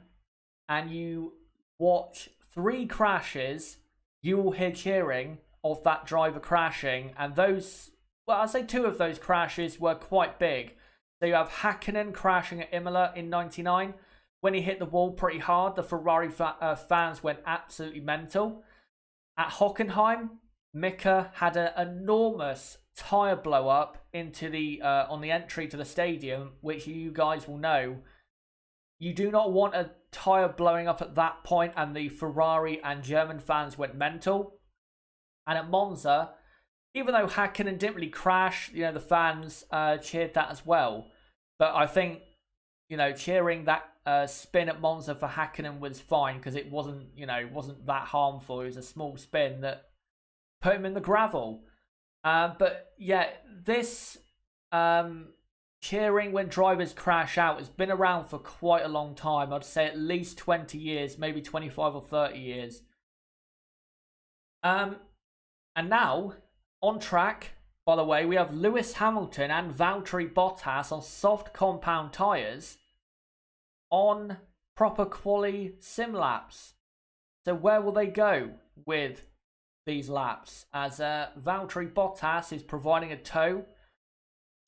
and you watch 3 crashes, you will hear cheering of that driver crashing. And those, well, I'd say 2 of those crashes were quite big. So you have Hakkinen crashing at Imola in 99. When he hit the wall pretty hard, the Ferrari fans went absolutely mental. At Hockenheim, Mika had an enormous tyre blow up into the on the entry to the stadium, which you guys will know. You do not want a tyre blowing up at that point, and the Ferrari and German fans went mental. And at Monza, even though Hakkinen didn't really crash, you know, the fans cheered that as well. But I think, you know, cheering that spin at Monza for Hakkinen was fine, because it wasn't, you know, wasn't that harmful. It was a small spin that put him in the gravel. But yeah, this cheering when drivers crash out has been around for quite a long time. I'd say at least 20 years, maybe 25 or 30 years. And now, on track, by the way, we have Lewis Hamilton and Valtteri Bottas on soft compound tyres on proper quali sim laps. So where will they go with these laps? As Valtteri Bottas is providing a tow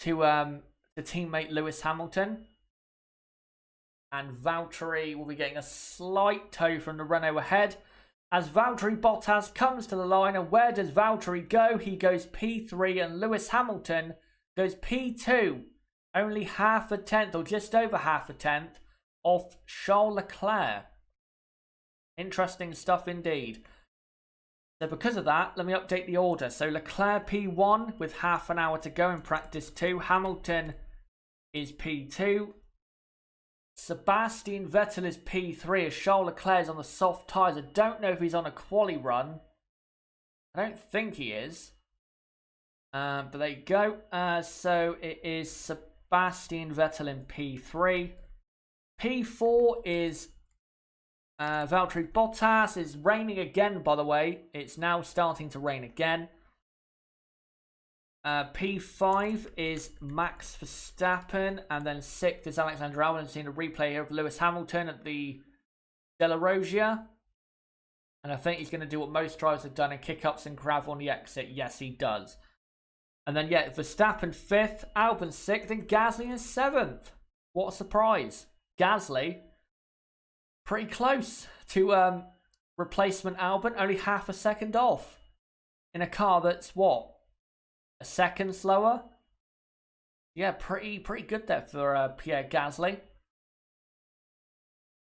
to the teammate Lewis Hamilton. And Valtteri will be getting a slight tow from the Renault ahead. As Valtteri Bottas comes to the line, and where does Valtteri go? He goes P3 and Lewis Hamilton goes P2. Only half a tenth, or just over half a tenth, off Charles Leclerc. Interesting stuff indeed. So because of that, let me update the order. So Leclerc P1 with half an hour to go in practice 2. Hamilton is P2. Sebastian Vettel is P3 as Charles Leclerc is on the soft tyres. I don't know if he's on a quali run. I don't think he is. But there you go. So it is Sebastian Vettel in P3. P4 is Valtteri Bottas. It's raining again, by the way. It's now starting to rain again. P5 is Max Verstappen, and then 6th is Alexander Albon. I've seen a replay here of Lewis Hamilton at the Della Rosia, and I think he's going to do what most drivers have done and kick up some gravel on the exit. Yes, he does. And then, yeah, Verstappen 5th, Albon 6th, and Gasly in 7th. What a surprise. Gasly, pretty close to replacement Albon, only half a second off in a car that's, what, a second slower? Yeah, pretty good there for Pierre Gasly.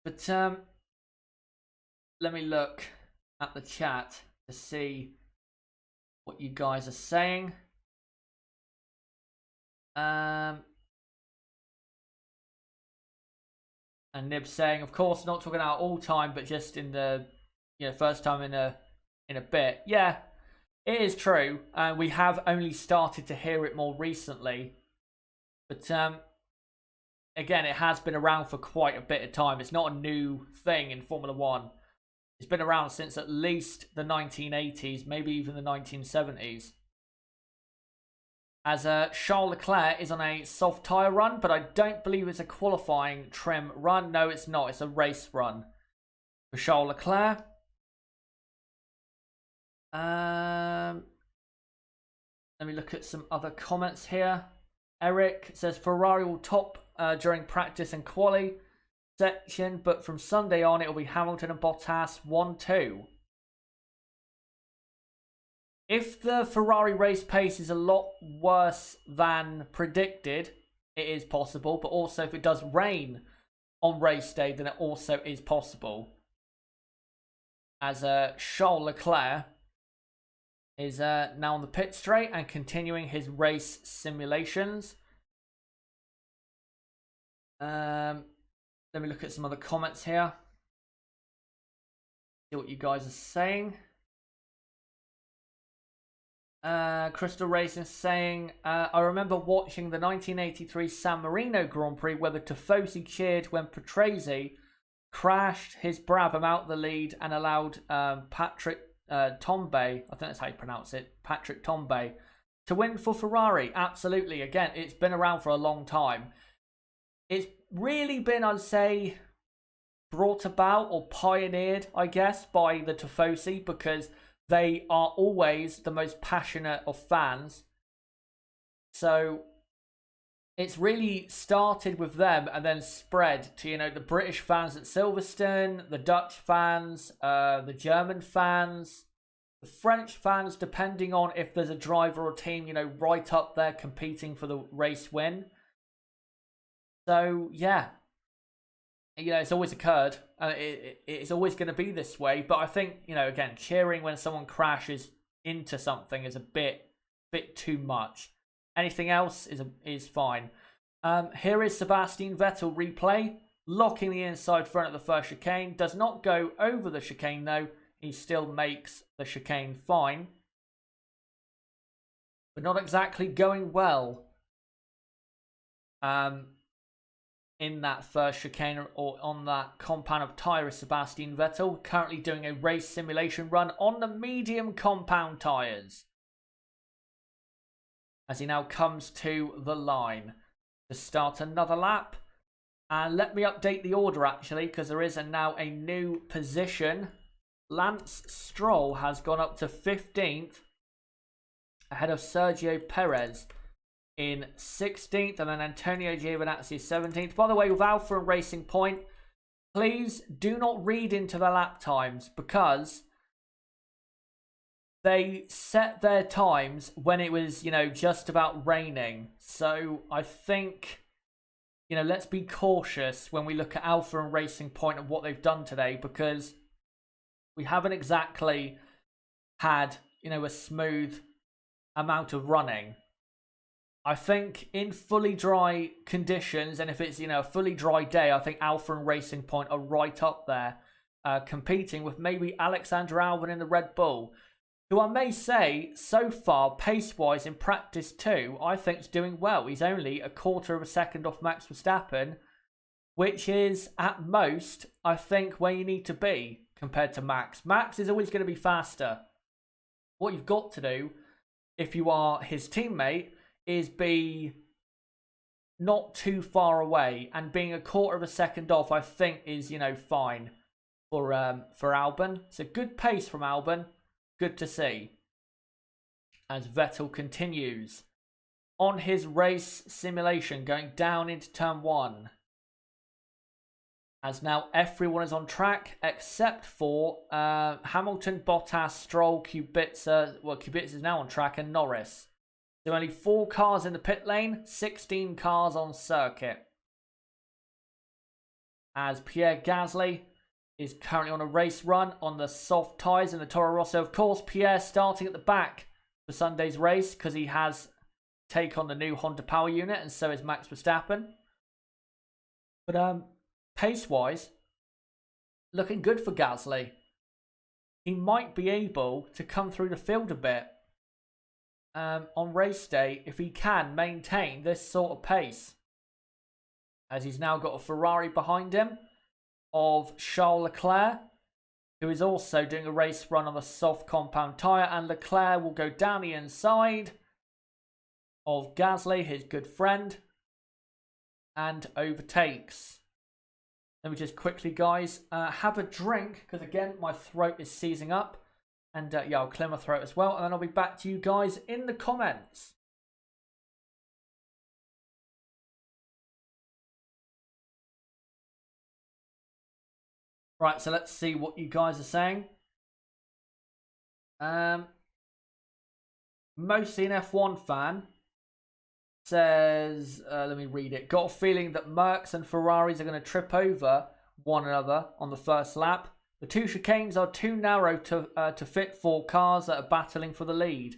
But let me look at the chat to see what you guys are saying. And Nib saying, of course, not talking about all time, but just in the first time in a bit. Yeah, it is true. We have only started to hear it more recently, but again, it has been around for quite a bit of time. It's not a new thing in Formula One. It's been around since at least the 1980s, maybe even the 1970s. As Charles Leclerc is on a soft tyre run, but I don't believe it's a qualifying trim run. No, it's not. It's a race run for Charles Leclerc. Let me look at some other comments here. Eric says Ferrari will top during practice and quali section, but from Sunday on it will be Hamilton and Bottas 1-2. If the Ferrari race pace is a lot worse than predicted, it is possible. But also, if it does rain on race day, then it also is possible. As Charles Leclerc is now on the pit straight and continuing his race simulations. Let me look at some other comments here. See what you guys are saying. Crystal Racing saying, I remember watching the 1983 San Marino Grand Prix where the Tifosi cheered when Patrese crashed his Brabham out the lead and allowed Patrick Tombe, I think that's how you pronounce it, Patrick Tombe, to win for Ferrari. Absolutely. Again, it's been around for a long time. It's really been, I'd say, brought about or pioneered, I guess, by the Tifosi, because they are always the most passionate of fans. So it's really started with them and then spread to, the British fans at Silverstone, the Dutch fans, the German fans, the French fans, depending on if there's a driver or team, right up there competing for the race win. So, yeah. It's always occurred. It's always going to be this way. But I think, again, cheering when someone crashes into something is a bit too much. Anything else is fine. Here is Sebastian Vettel replay. Locking the inside front of the first chicane. Does not go over the chicane, though. He still makes the chicane fine. But not exactly going well. in that first chicane or on that compound of tyre is Sebastian Vettel, currently doing a race simulation run on the medium compound tyres, as he now comes to the line to start another lap. And let me update the order actually, because there is now a new position. Lance Stroll has gone up to 15th ahead of Sergio Perez in 16th, and then Antonio Giovinazzi is 17th. By the way, with Alpha and Racing Point, please do not read into the lap times, because they set their times when it was, just about raining. So I think, let's be cautious when we look at Alpha and Racing Point and what they've done today, because we haven't exactly had, a smooth amount of running. I think in fully dry conditions, and if it's, a fully dry day, I think Alpha and Racing Point are right up there, competing with maybe Alexander Albon in the Red Bull, who I may say, so far, pace-wise in practice too, I think is doing well. He's only a quarter of a second off Max Verstappen, which is, at most, I think, where you need to be compared to Max. Max is always going to be faster. What you've got to do, if you are his teammate, is be not too far away, and being a quarter of a second off, I think, is, fine for Albon. It's a good pace from Albon. Good to see. As Vettel continues on his race simulation, going down into turn 1. As now everyone is on track except for Hamilton, Bottas, Stroll, Kubica. Well, Kubica is now on track, and Norris. So only 4 cars in the pit lane, 16 cars on circuit. As Pierre Gasly is currently on a race run on the soft tyres in the Toro Rosso. Of course, Pierre starting at the back for Sunday's race because he has taken on the new Honda Power Unit, and so is Max Verstappen. But pace-wise, looking good for Gasly. He might be able to come through the field a bit on race day if he can maintain this sort of pace. As he's now got a Ferrari behind him of Charles Leclerc, who is also doing a race run on the soft compound tyre, and Leclerc will go down the inside of Gasly, his good friend, and overtakes. Let me just quickly, guys, have a drink, because again, my throat is seizing up, and yeah, I'll clear my throat as well, and then I'll be back to you guys in the comments. Right, so let's see what you guys are saying. Mostly an F1 fan says, let me read it. Got a feeling that Mercs and Ferraris are going to trip over one another on the first lap. The 2 chicanes are too narrow to fit 4 cars that are battling for the lead.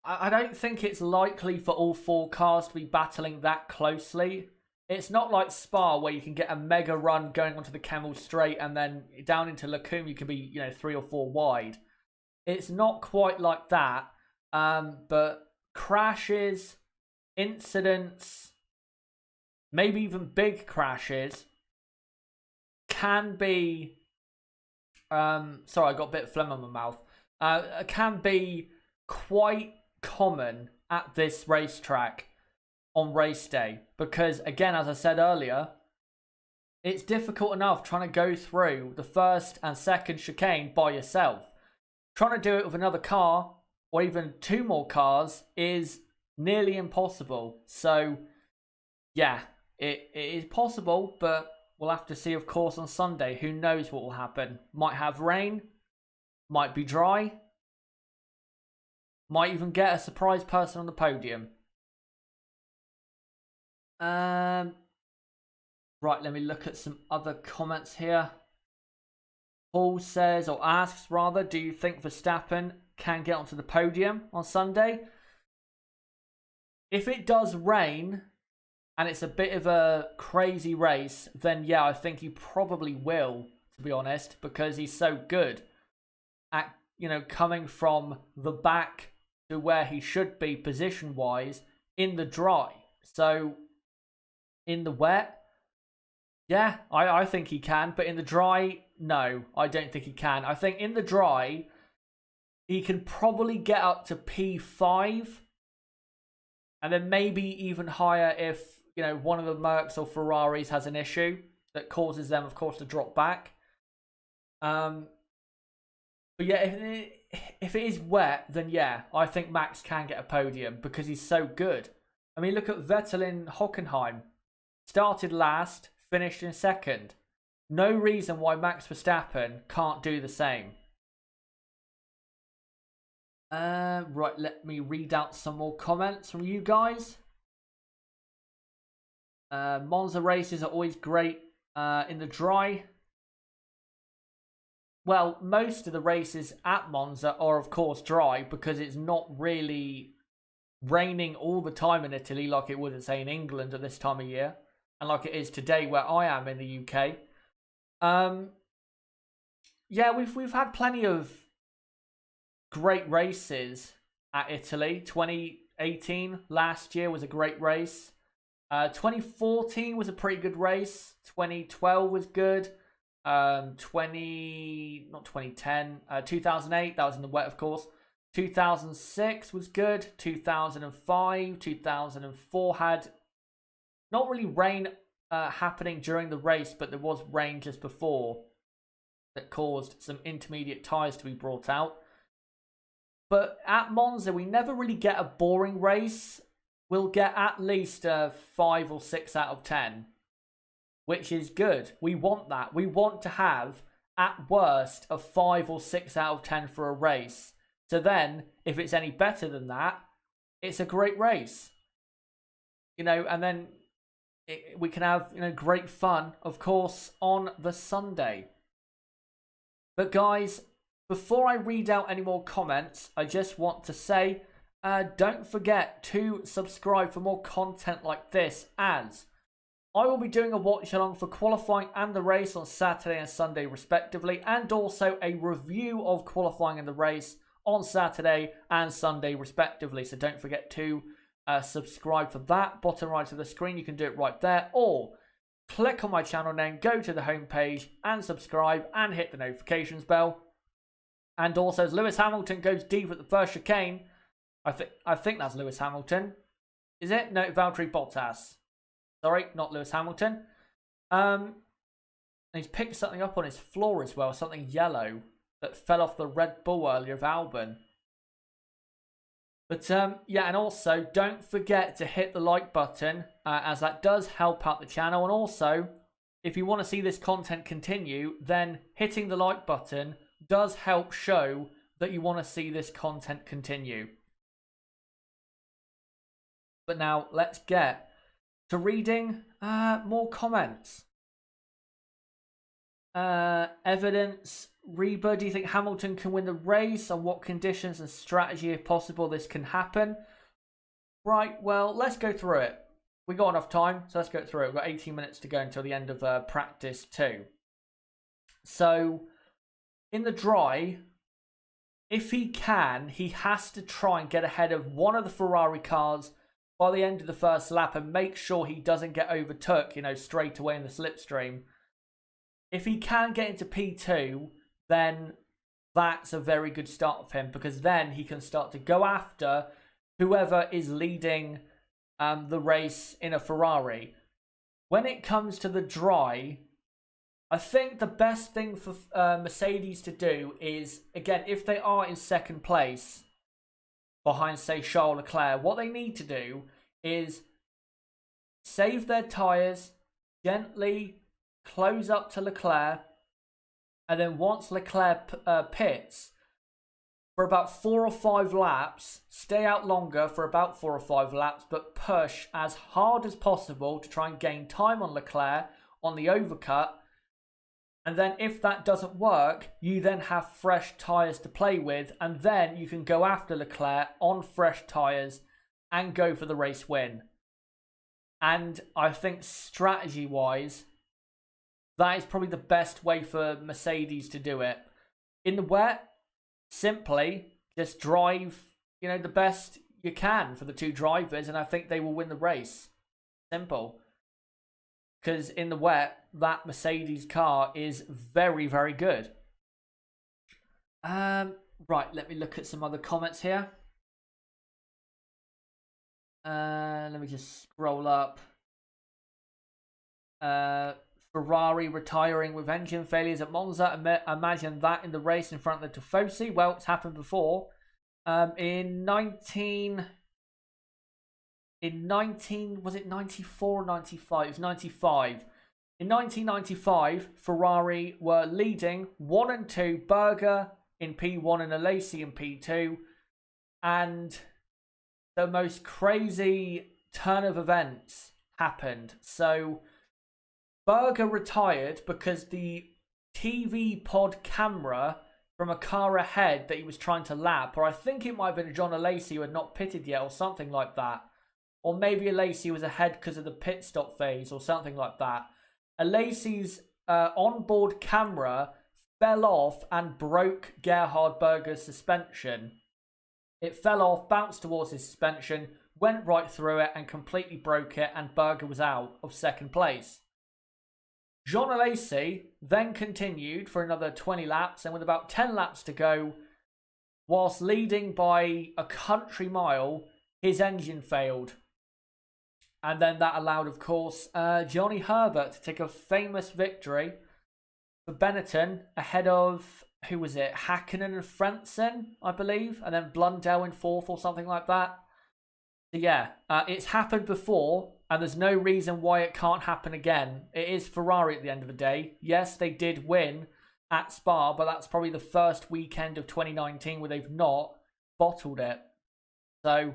I don't think it's likely for all 4 cars to be battling that closely. It's not like Spa where you can get a mega run going onto the Kemmel Straight and then down into Lacombe you can be, 3 or 4 wide. It's not quite like that. But crashes, incidents, maybe even big crashes can be... sorry, I got a bit of phlegm on my mouth. Can be quite common at this racetrack on race day, because again, as I said earlier, it's difficult enough trying to go through the first and second chicane by yourself. Trying to do it with another car or even 2 more cars is nearly impossible. So yeah, it is possible, but we'll have to see, of course, on Sunday. Who knows what will happen? Might have rain, might be dry, might even get a surprise person on the podium. Right, let me look at some other comments here. Paul says, or asks rather, do you think Verstappen can get onto the podium on Sunday? If it does rain and it's a bit of a crazy race, then yeah, I think he probably will, to be honest, because he's so good at, coming from the back to where he should be position-wise in the dry. So in the wet, yeah, I think he can. But in the dry, no, I don't think he can. I think in the dry, he can probably get up to P5. And then maybe even higher if, you know, one of the Mercs or Ferraris has an issue that causes them, of course, to drop back. But yeah, if it is wet, then yeah, I think Max can get a podium because he's so good. I mean, look at Vettel in Hockenheim. Started last, finished in second. No reason why Max Verstappen can't do the same. Right, let me read out some more comments from you guys. Monza races are always great in the dry. Well, most of the races at Monza are, of course, dry because it's not really raining all the time in Italy like it would, say, in England at this time of year. And like it is today where I am in the UK. Yeah, we've had plenty of great races at Italy. 2018, last year, was a great race. 2014 was a pretty good race. 2012 was good. 2010, 2008, that was in the wet, of course. 2006 was good. 2005, 2004 had not really rain happening during the race, but there was rain just before that caused some intermediate tyres to be brought out. But at Monza, we never really get a boring race. We'll get at least a 5 or 6 out of 10, which is good. We want that. We want to have, at worst, a 5 or 6 out of 10 for a race. So then, if it's any better than that, it's a great race. You know, and then we can have, you know, great fun, of course, on the Sunday. But guys, before I read out any more comments, I just want to say, don't forget to subscribe for more content like this, as I will be doing a watch along for qualifying and the race on Saturday and Sunday respectively, and also a review of qualifying and the race on Saturday and Sunday respectively. So don't forget to subscribe for that. Bottom right of the screen, you can do it right there, or click on my channel name, go to the homepage and subscribe and hit the notifications bell. And also, as Lewis Hamilton goes deep at the first chicane, I think that's Lewis Hamilton. Is it? No, Valtteri Bottas. Sorry, not Lewis Hamilton. And he's picked something up on his floor as well, something yellow that fell off the Red Bull earlier of Albon. But yeah, and also don't forget to hit the like button, as that does help out the channel. And also, if you want to see this content continue, then hitting the like button does help show that you want to see this content continue. But now let's get to reading more comments. Evidence. Reba, do you think Hamilton can win the race? On what conditions and strategy, if possible, this can happen? Right, well, let's go through it. We got enough time, so let's go through it. We've got 18 minutes to go until the end of practice 2. So, in the dry, if he can, he has to try and get ahead of one of the Ferrari cars by the end of the first lap and make sure he doesn't get overtook, you know, straight away in the slipstream. If he can get into P2, then that's a very good start for him, because then he can start to go after whoever is leading the race in a Ferrari. When it comes to the dry, I think the best thing for Mercedes to do is, again, if they are in second place behind, say, Charles Leclerc, what they need to do is save their tyres, gently close up to Leclerc, and then once Leclerc pits, for about 4 or 5 laps, stay out longer for about 4 or 5 laps, but push as hard as possible to try and gain time on Leclerc on the overcut. And then if that doesn't work, you then have fresh tyres to play with, and then you can go after Leclerc on fresh tyres and go for the race win. And I think strategy-wise, that is probably the best way for Mercedes to do it. In the wet, simply just drive, you know, the best you can for the two drivers, and I think they will win the race. Simple. Because in the wet, that Mercedes car is very, very good. Right, let me look at some other comments here. Let me just scroll up. Ferrari retiring with engine failures at Monza. Imagine that in the race in front of the Tifosi. Well, it's happened before. In 19 was it 94 or 95? It was 95. In 1995, Ferrari were leading 1 and 2, Berger in P1 and Alesi in P2, and the most crazy turn of events happened. So Berger retired because the TV pod camera from a car ahead that he was trying to lap, or I think it might have been John Alesi who had not pitted yet or something like that. Or maybe Alesi was ahead because of the pit stop phase or something like that. Alesi's onboard camera fell off and broke Gerhard Berger's suspension. It fell off, bounced towards his suspension, went right through it and completely broke it, and Berger was out of second place. Jean Alesi then continued for another 20 laps, and with about 10 laps to go, whilst leading by a country mile, his engine failed. And then that allowed, of course, Johnny Herbert to take a famous victory for Benetton ahead of, who was it? Hakkinen and Frentzen, I believe, and then Blundell in fourth or something like that. So yeah, it's happened before, and there's no reason why it can't happen again. It is Ferrari at the end of the day. Yes, they did win at Spa, but that's probably the first weekend of 2019 where they've not bottled it. So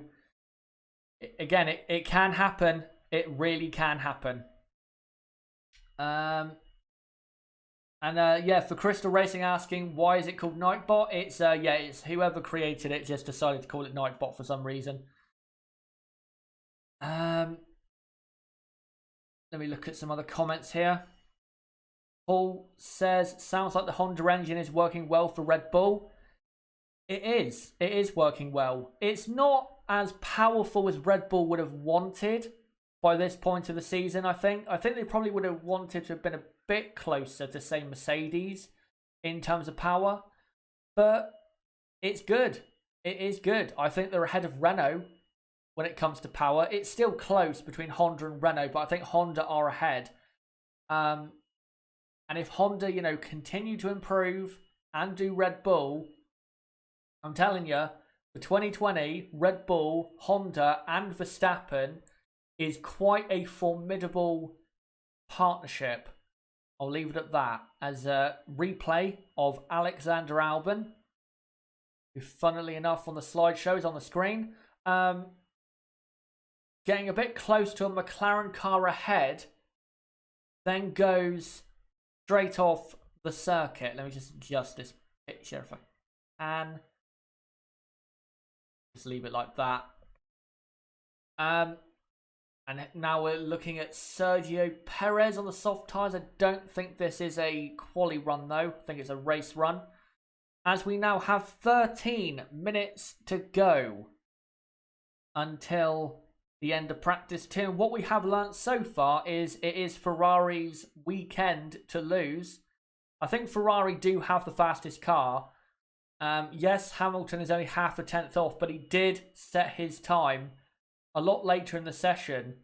again, it can happen. It really can happen. Yeah, for Crystal Racing asking, why is it called Nightbot? It's whoever created it just decided to call it Nightbot for some reason. Let me look at some other comments here. Paul says, sounds like the Honda engine is working well for Red Bull. It is. It is working well. It's not as powerful as Red Bull would have wanted by this point of the season, I think. I think they probably would have wanted to have been a bit closer to, say, Mercedes in terms of power. But it's good. It is good. I think they're ahead of Renault when it comes to power. It's still close between Honda and Renault, but I think Honda are ahead. And if Honda, continue to improve and do Red Bull, I'm telling you, for 2020, Red Bull, Honda, and Verstappen is quite a formidable partnership. I'll leave it at that. As a replay of Alexander Albon, who, funnily enough, on the slideshow is on the screen, getting a bit close to a McLaren car ahead, then goes straight off the circuit. Let me just adjust this picture if I can. Just leave it like that. And now we're looking at Sergio Perez on the soft tyres. I don't think this is a quali run though. I think it's a race run. As we now have 13 minutes to go until the end of practice 2. What we have learnt so far is it is Ferrari's weekend to lose. I think Ferrari do have the fastest car. Yes, Hamilton is only half a tenth off, but he did set his time a lot later in the session.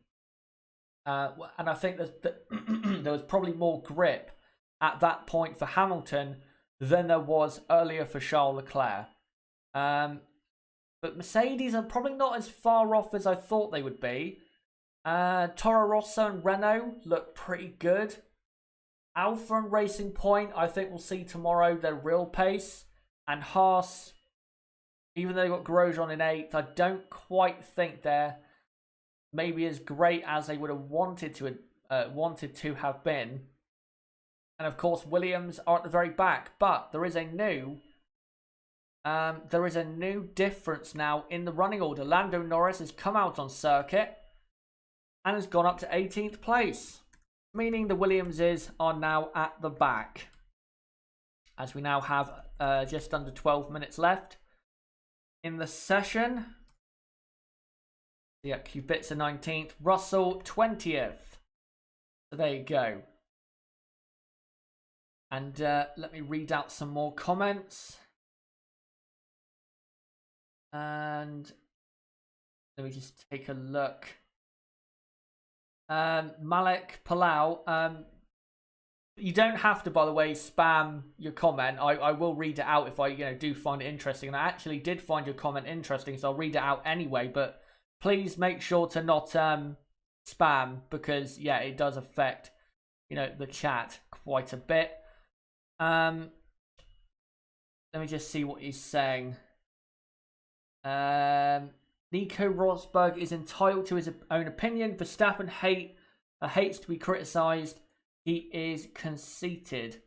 And I think there was probably more grip at that point for Hamilton than there was earlier for Charles Leclerc. But Mercedes are probably not as far off as I thought they would be. Toro Rosso and Renault look pretty good. Alfa and Racing Point, I think we'll see tomorrow their real pace. And Haas, even though they got Grosjean in 8th, I don't quite think they're maybe as great as they would have wanted to have been. And of course, Williams are at the very back. But there is a new difference now in the running order. Lando Norris has come out on circuit and has gone up to 18th place, meaning the Williamses are now at the back. As we now have just under 12 minutes left in the session. Yeah, Kubica 19th, Russell 20th. So there you go. And let me read out some more comments. And let me just take a look. Malik Palau, you don't have to, by the way, spam your comment. I will read it out if I do find it interesting. And I actually did find your comment interesting, so I'll read it out anyway. But please make sure to not spam, because yeah, it does affect the chat quite a bit. Let me just see what he's saying. Nico Rosberg is entitled to his own opinion. Verstappen hates to be criticised. He is conceited.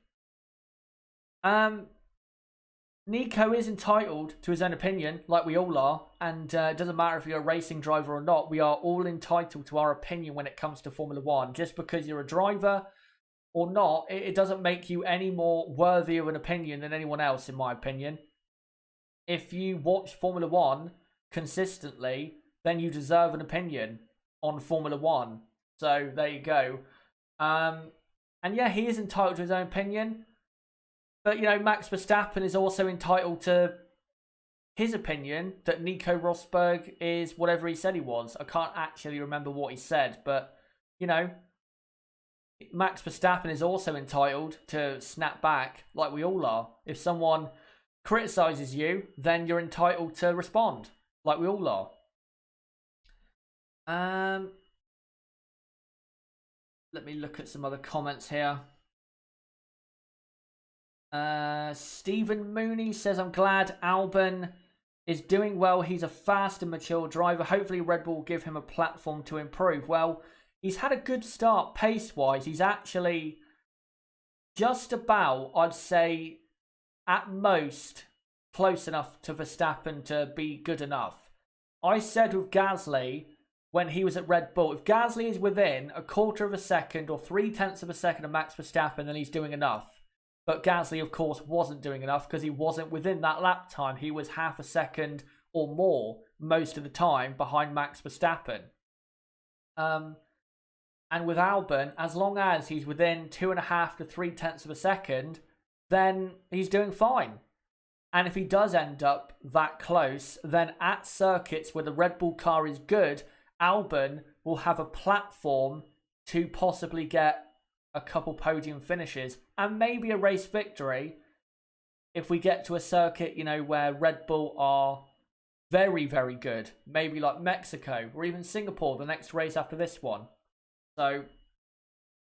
Nico is entitled to his own opinion, like we all are. And it doesn't matter if you're a racing driver or not. We are all entitled to our opinion when it comes to Formula One. Just because you're a driver or not, it doesn't make you any more worthy of an opinion than anyone else, in my opinion. If you watch Formula One consistently, then you deserve an opinion on Formula One. So there you go. And yeah, he is entitled to his own opinion. But Max Verstappen is also entitled to his opinion that Nico Rosberg is whatever he said he was. I can't actually remember what he said, but Max Verstappen is also entitled to snap back, like we all are. If someone criticizes you, then you're entitled to respond, like we all are. Let me look at some other comments here. Stephen Mooney says, I'm glad Albon is doing well. He's a fast and mature driver. Hopefully Red Bull will give him a platform to improve. Well, he's had a good start pace-wise. He's actually just about, I'd say, at most, close enough to Verstappen to be good enough. I said with Gasly, when he was at Red Bull, if Gasly is within a quarter of a second or 0.3 of a second of Max Verstappen, then he's doing enough. But Gasly, of course, wasn't doing enough because he wasn't within that lap time. He was half a second or more most of the time behind Max Verstappen. And with Albon, as long as he's within 2.5 to 0.3 of a second, then he's doing fine. And if he does end up that close, then at circuits where the Red Bull car is good, Albon will have a platform to possibly get a couple podium finishes and maybe a race victory if we get to a circuit, where Red Bull are very, very good. Maybe like Mexico or even Singapore, the next race after this one. So,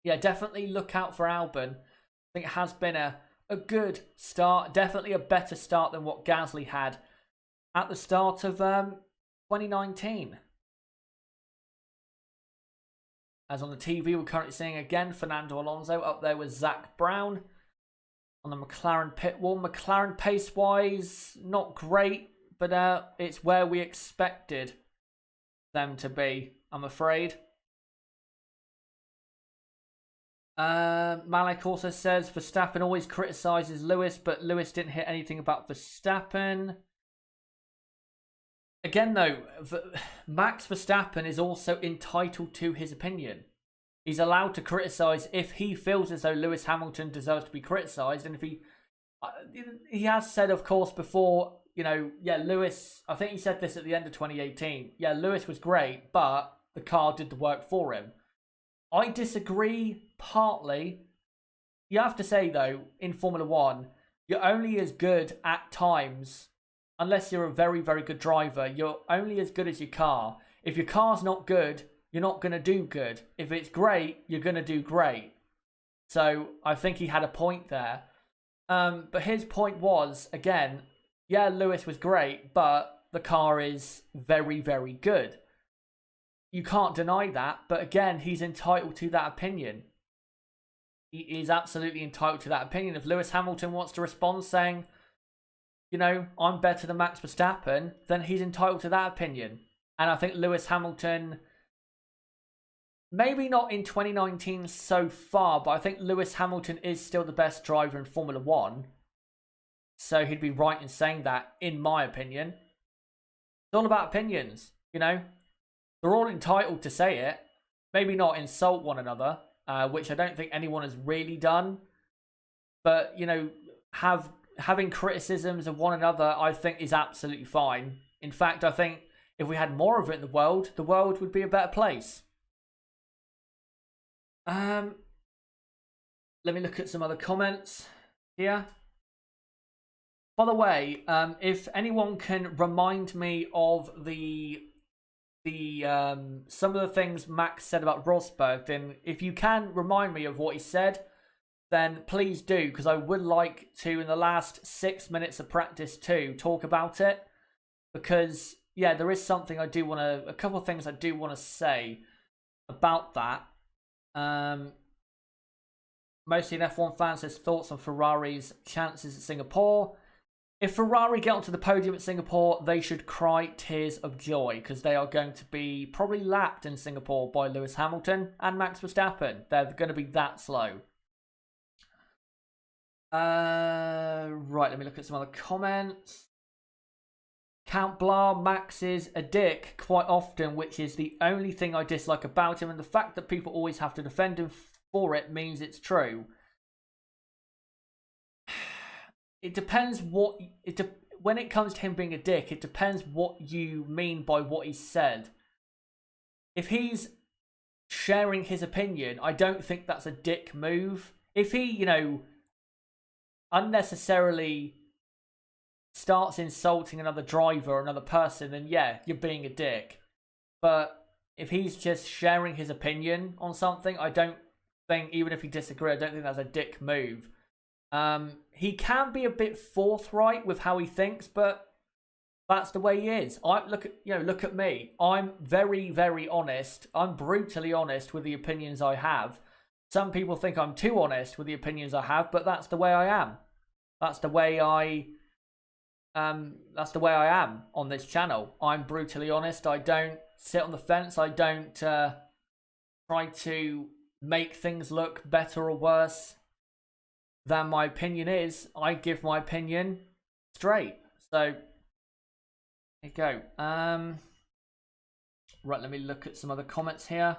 yeah, definitely look out for Albon. I think it has been a good start. Definitely a better start than what Gasly had at the start of 2019. As on the TV, we're currently seeing again Fernando Alonso up there with Zach Brown on the McLaren pit wall. McLaren pace-wise, not great, but it's where we expected them to be, I'm afraid. Malik also says Verstappen always criticises Lewis, but Lewis didn't hit anything about Verstappen. Again, though, Max Verstappen is also entitled to his opinion. He's allowed to criticise if he feels as though Lewis Hamilton deserves to be criticised. And if he has said, of course, before, Lewis, I think he said this at the end of 2018. Yeah, Lewis was great, but the car did the work for him. I disagree partly. You have to say, though, in Formula One, you're only as good at times. Unless you're a very, very good driver, you're only as good as your car. If your car's not good, you're not going to do good. If it's great, you're going to do great. So I think he had a point there. But his point was, again, yeah, Lewis was great, but the car is very, very good. You can't deny that, but again, he's entitled to that opinion. He is absolutely entitled to that opinion. If Lewis Hamilton wants to respond saying, I'm better than Max Verstappen, then he's entitled to that opinion. And I think Lewis Hamilton, maybe not in 2019 so far, but I think Lewis Hamilton is still the best driver in Formula One. So he'd be right in saying that, in my opinion. It's all about opinions, They're all entitled to say it. Maybe not insult one another, which I don't think anyone has really done. But, you know, having criticisms of one another, I think, is absolutely fine. In fact, I think if we had more of it in the world would be a better place. Let me look at some other comments here. By the way, if anyone can remind me of the some of the things Max said about Rosberg, then if you can remind me of what he said, then please do, because I would like to, in the last 6 minutes of practice too, talk about it. Because, yeah, there is something I do want to, a couple of things I do want to say about that. Mostly an F1 fan says thoughts on Ferrari's chances at Singapore. If Ferrari get onto the podium at Singapore, they should cry tears of joy, because they are going to be probably lapped in Singapore by Lewis Hamilton and Max Verstappen. They're going to be that slow. Right, let me look at some other comments. Count Blah, Max is a dick quite often, which is the only thing I dislike about him, and the fact that people always have to defend him for it means it's true. It depends what when it comes to him being a dick, it depends what you mean by what he said. If he's sharing his opinion, I don't think that's a dick move. If he, you know, unnecessarily starts insulting another driver or another person, then yeah, you're being a dick. But if he's just sharing his opinion on something, I don't think, even if he disagrees, I don't think that's a dick move. He can be a bit forthright with how he thinks, but that's the way he is. Look at me. I'm very, very honest. I'm brutally honest with the opinions I have. Some people think I'm too honest with the opinions I have, but that's the way I am. That's the way I am on this channel. I'm brutally honest. I don't sit on the fence. I don't try to make things look better or worse than my opinion is. I give my opinion straight. So there you go. Right, let me look at some other comments here.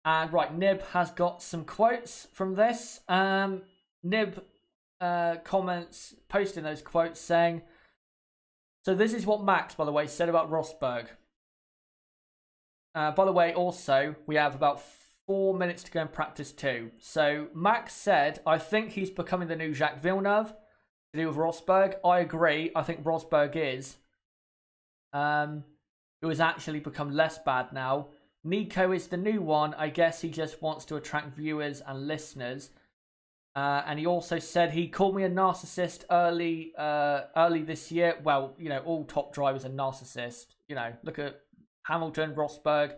And right, Nib has got some quotes from this. Nib comments, posting those quotes saying, so this is what Max, by the way, said about Rosberg. By the way, also, we have about 4 minutes to go in practice too. So Max said, I think he's becoming the new Jacques Villeneuve to do with Rosberg. I agree. I think Rosberg is. It has actually become less bad now. Nico is the new one. I guess he just wants to attract viewers and listeners. And he also said he called me a narcissist early this year. Well, you know, all top drivers are narcissists. You know, look at Hamilton, Rosberg.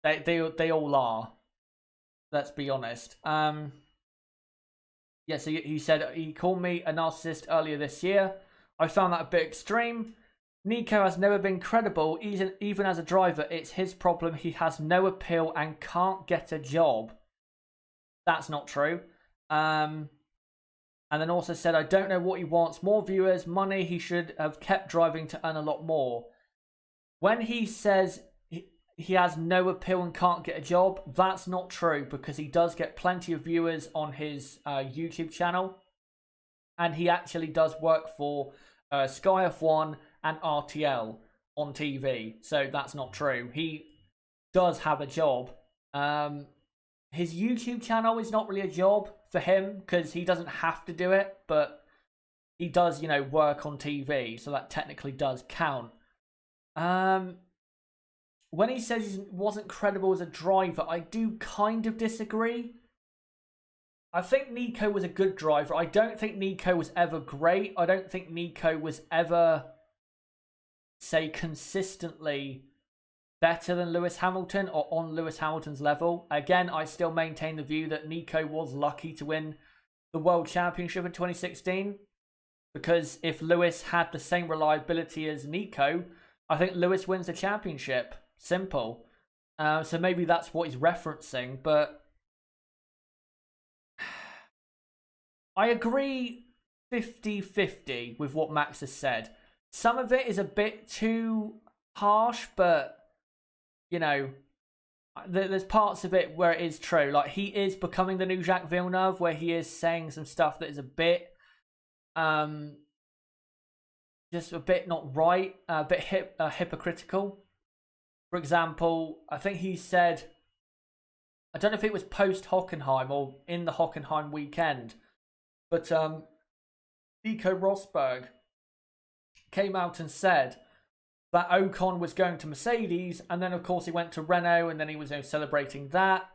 They all are. Let's be honest. Yeah, so he said he called me a narcissist earlier this year. I found that a bit extreme. Nico has never been credible, even as a driver. It's his problem. He has no appeal and can't get a job. That's not true. And then also said, I don't know what he wants. More viewers, money. He should have kept driving to earn a lot more. When he says he has no appeal and can't get a job, that's not true, because he does get plenty of viewers on his YouTube channel. And he actually does work for Sky F1 and RTL on TV. So that's not true. He does have a job. His YouTube channel is not really a job for him, because he doesn't have to do it, but he does, you know, work on TV, so that technically does count. When he says he wasn't credible as a driver, I do kind of disagree. I think Nico was a good driver. I don't think Nico was ever great. I don't think Nico was ever, say, consistently better than Lewis Hamilton or on Lewis Hamilton's level. Again, I still maintain the view that Nico was lucky to win the World Championship in 2016. Because if Lewis had the same reliability as Nico, I think Lewis wins the championship. Simple. So maybe that's what he's referencing, but I agree 50-50 with what Max has said. Some of it is a bit too harsh, but you know, there's parts of it where it is true. Like, he is becoming the new Jacques Villeneuve, where he is saying some stuff that is a bit, just a bit not right, a bit hypocritical. For example, I think he said, I don't know if it was post Hockenheim or in the Hockenheim weekend, but Nico Rosberg came out and said that Ocon was going to Mercedes, and then of course he went to Renault, and then he was celebrating that.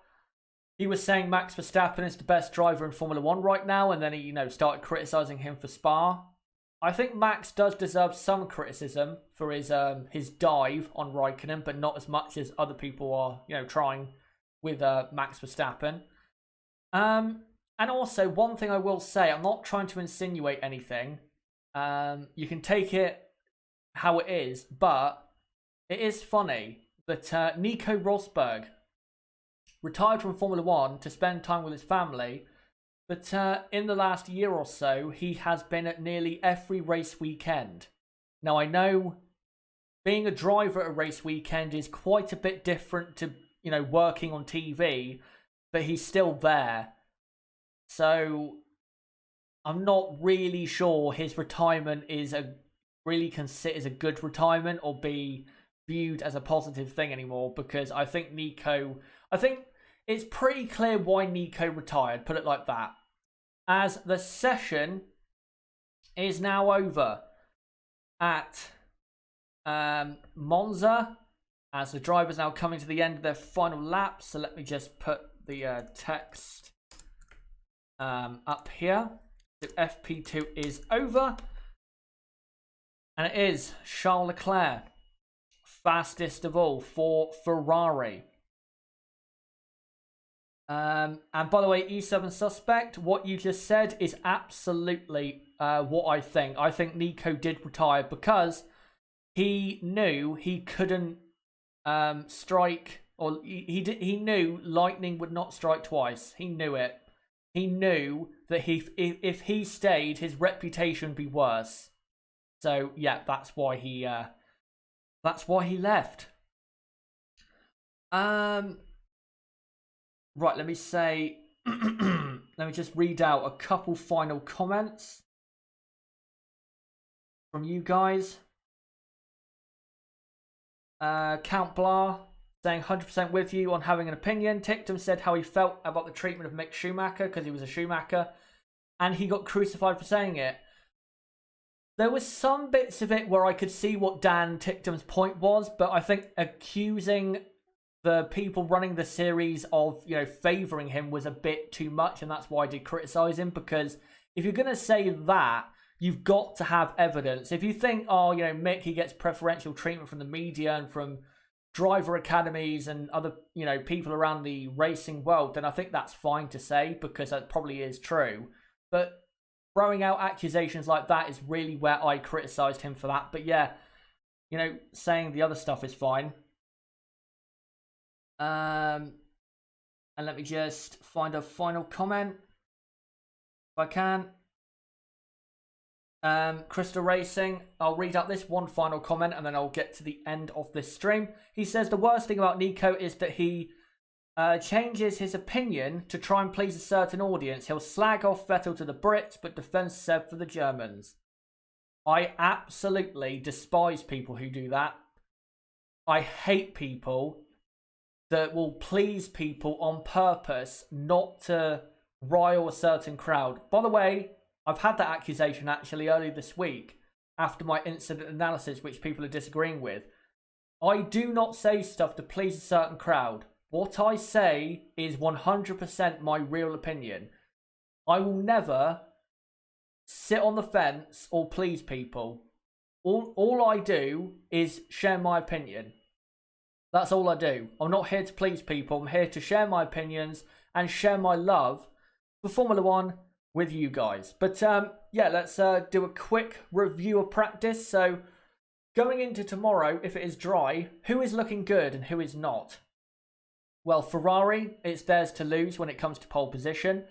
He was saying Max Verstappen is the best driver in Formula 1 right now, and then he started criticising him for Spa. I think Max does deserve some criticism for his dive on Raikkonen, but not as much as other people are trying with Max Verstappen. And also, one thing I will say, I'm not trying to insinuate anything. You can take it how it is, but it is funny that Nico Rosberg retired from Formula 1 to spend time with his family, but in the last year or so, he has been at nearly every race weekend. Now, I know being a driver at a race weekend is quite a bit different to, working on TV, but he's still there. So, I'm not really sure his retirement is really considered a good retirement or be viewed as a positive thing anymore, because I think it's pretty clear why Nico retired, put it like that. As the session is now over at Monza, as the drivers now coming to the end of their final lap. So let me just put the text up here. So FP2 is over. And it is Charles Leclerc, fastest of all for Ferrari. And by the way, E7 Suspect, what you just said is absolutely what I think. I think Nico did retire because he knew he couldn't strike, or he knew lightning would not strike twice. He knew it. He knew that if he stayed, his reputation would be worse. So yeah, that's why he left. Right, let me just read out a couple final comments from you guys. Count Blah saying 100% with you on having an opinion. Tictum said how he felt about the treatment of Mick Schumacher because he was a Schumacher and he got crucified for saying it. There was some bits of it where I could see what Dan Tictum's point was, but I think accusing the people running the series of, favouring him was a bit too much, and that's why I did criticise him, because if you're going to say that, you've got to have evidence. If you think, Mick, he gets preferential treatment from the media and from driver academies and other, people around the racing world, then I think that's fine to say, because that probably is true. But throwing out accusations like that is really where I criticised him for that. But yeah, saying the other stuff is fine. And let me just find a final comment if I can. Crystal Racing, I'll read out this one final comment and then I'll get to the end of this stream. He says the worst thing about Nico is that he changes his opinion to try and please a certain audience. He'll slag off Vettel to the Brits but defends Seb for the Germans. I absolutely despise people who do that. I hate people that will please people on purpose not to rile a certain crowd. By the way, I've had that accusation actually earlier this week after my incident analysis, which people are disagreeing with. I do not say stuff to please a certain crowd. What I say is 100% my real opinion. I will never sit on the fence or please people. All I do is share my opinion. That's all I do. I'm not here to please people. I'm here to share my opinions and share my love for Formula 1 with you guys. But yeah, let's do a quick review of practice. So going into tomorrow, if it is dry, who is looking good and who is not? Well, Ferrari, it's theirs to lose when it comes to pole position.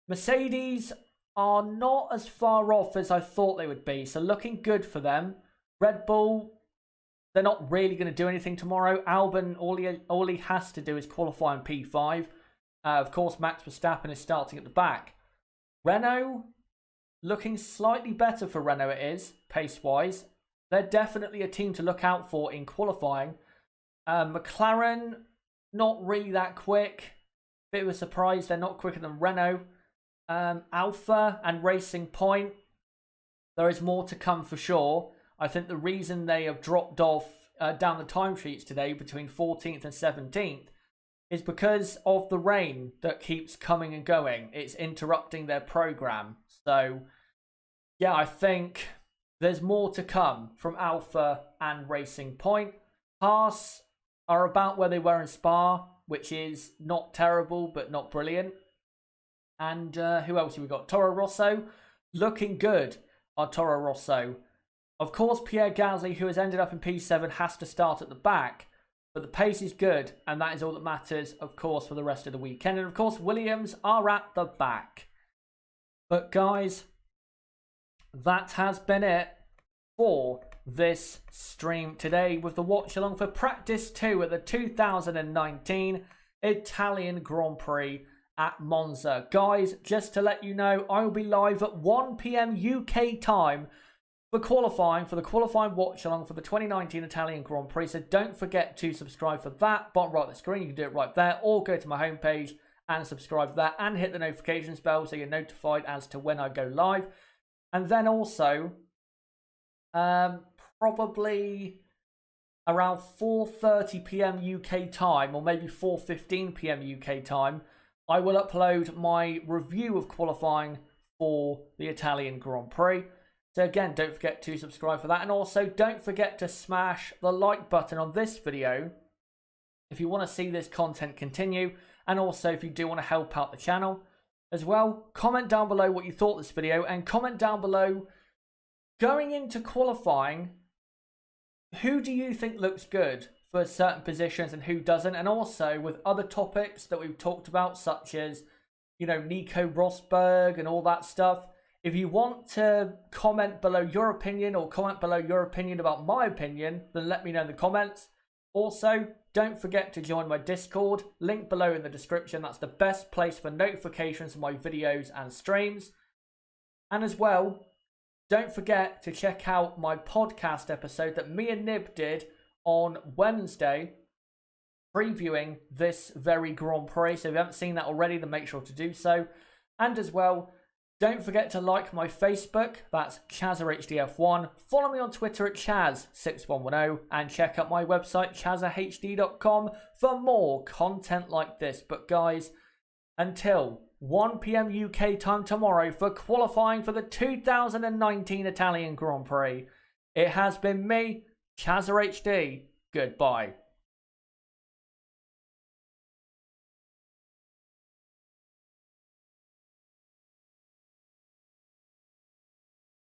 Mercedes are not as far off as I thought they would be, so looking good for them. Red Bull, they're not really going to do anything tomorrow. Albon, all he has to do is qualify in P5. Of course, Max Verstappen is starting at the back. Renault, looking slightly better for Renault it is, pace-wise. They're definitely a team to look out for in qualifying. McLaren, not really that quick. Bit of a surprise, they're not quicker than Renault. Alpha and Racing Point, there is more to come for sure. I think the reason they have dropped off down the timesheets today between 14th and 17th is because of the rain that keeps coming and going. It's interrupting their program. So, yeah, I think there's more to come from Alpha and Racing Point. Haas are about where they were in Spa, which is not terrible, but not brilliant. And who else have we got? Toro Rosso, looking good on Toro Rosso. Of course, Pierre Gasly, who has ended up in P7, has to start at the back. But the pace is good, and that is all that matters, of course, for the rest of the weekend. And, of course, Williams are at the back. But, guys, that has been it for this stream today with the watch-along for Practice 2 at the 2019 Italian Grand Prix at Monza. Guys, just to let you know, I will be live at 1 PM UK time for the qualifying watch-along for the 2019 Italian Grand Prix. So don't forget to subscribe for that. Bottom right of the screen, you can do it right there, or go to my homepage and subscribe there and hit the notifications bell so you're notified as to when I go live. And then also, probably around 4:30 PM UK time, or maybe 4:15 PM UK time, I will upload my review of qualifying for the Italian Grand Prix. So again, don't forget to subscribe for that. And also, don't forget to smash the like button on this video if you want to see this content continue. And also, if you do want to help out the channel as well, comment down below what you thought of this video. And comment down below, going into qualifying, who do you think looks good for certain positions and who doesn't? And also, with other topics that we've talked about, such as, you know, Nico Rosberg and all that stuff. If you want to comment below your opinion or comment below your opinion about my opinion, then let me know in the comments. Also, don't forget to join my Discord, link below in the description. That's the best place for notifications of my videos and streams. And as well, don't forget to check out my podcast episode that me and Nib did on Wednesday, previewing this very Grand Prix. So if you haven't seen that already, then make sure to do so. And as well, don't forget to like my Facebook, that's ChazzaHDF1. Follow me on Twitter at Chaz6110 and check out my website, ChazzaHD.com, for more content like this. But guys, until 1 PM UK time tomorrow for qualifying for the 2019 Italian Grand Prix, it has been me, ChazzaHD. Goodbye.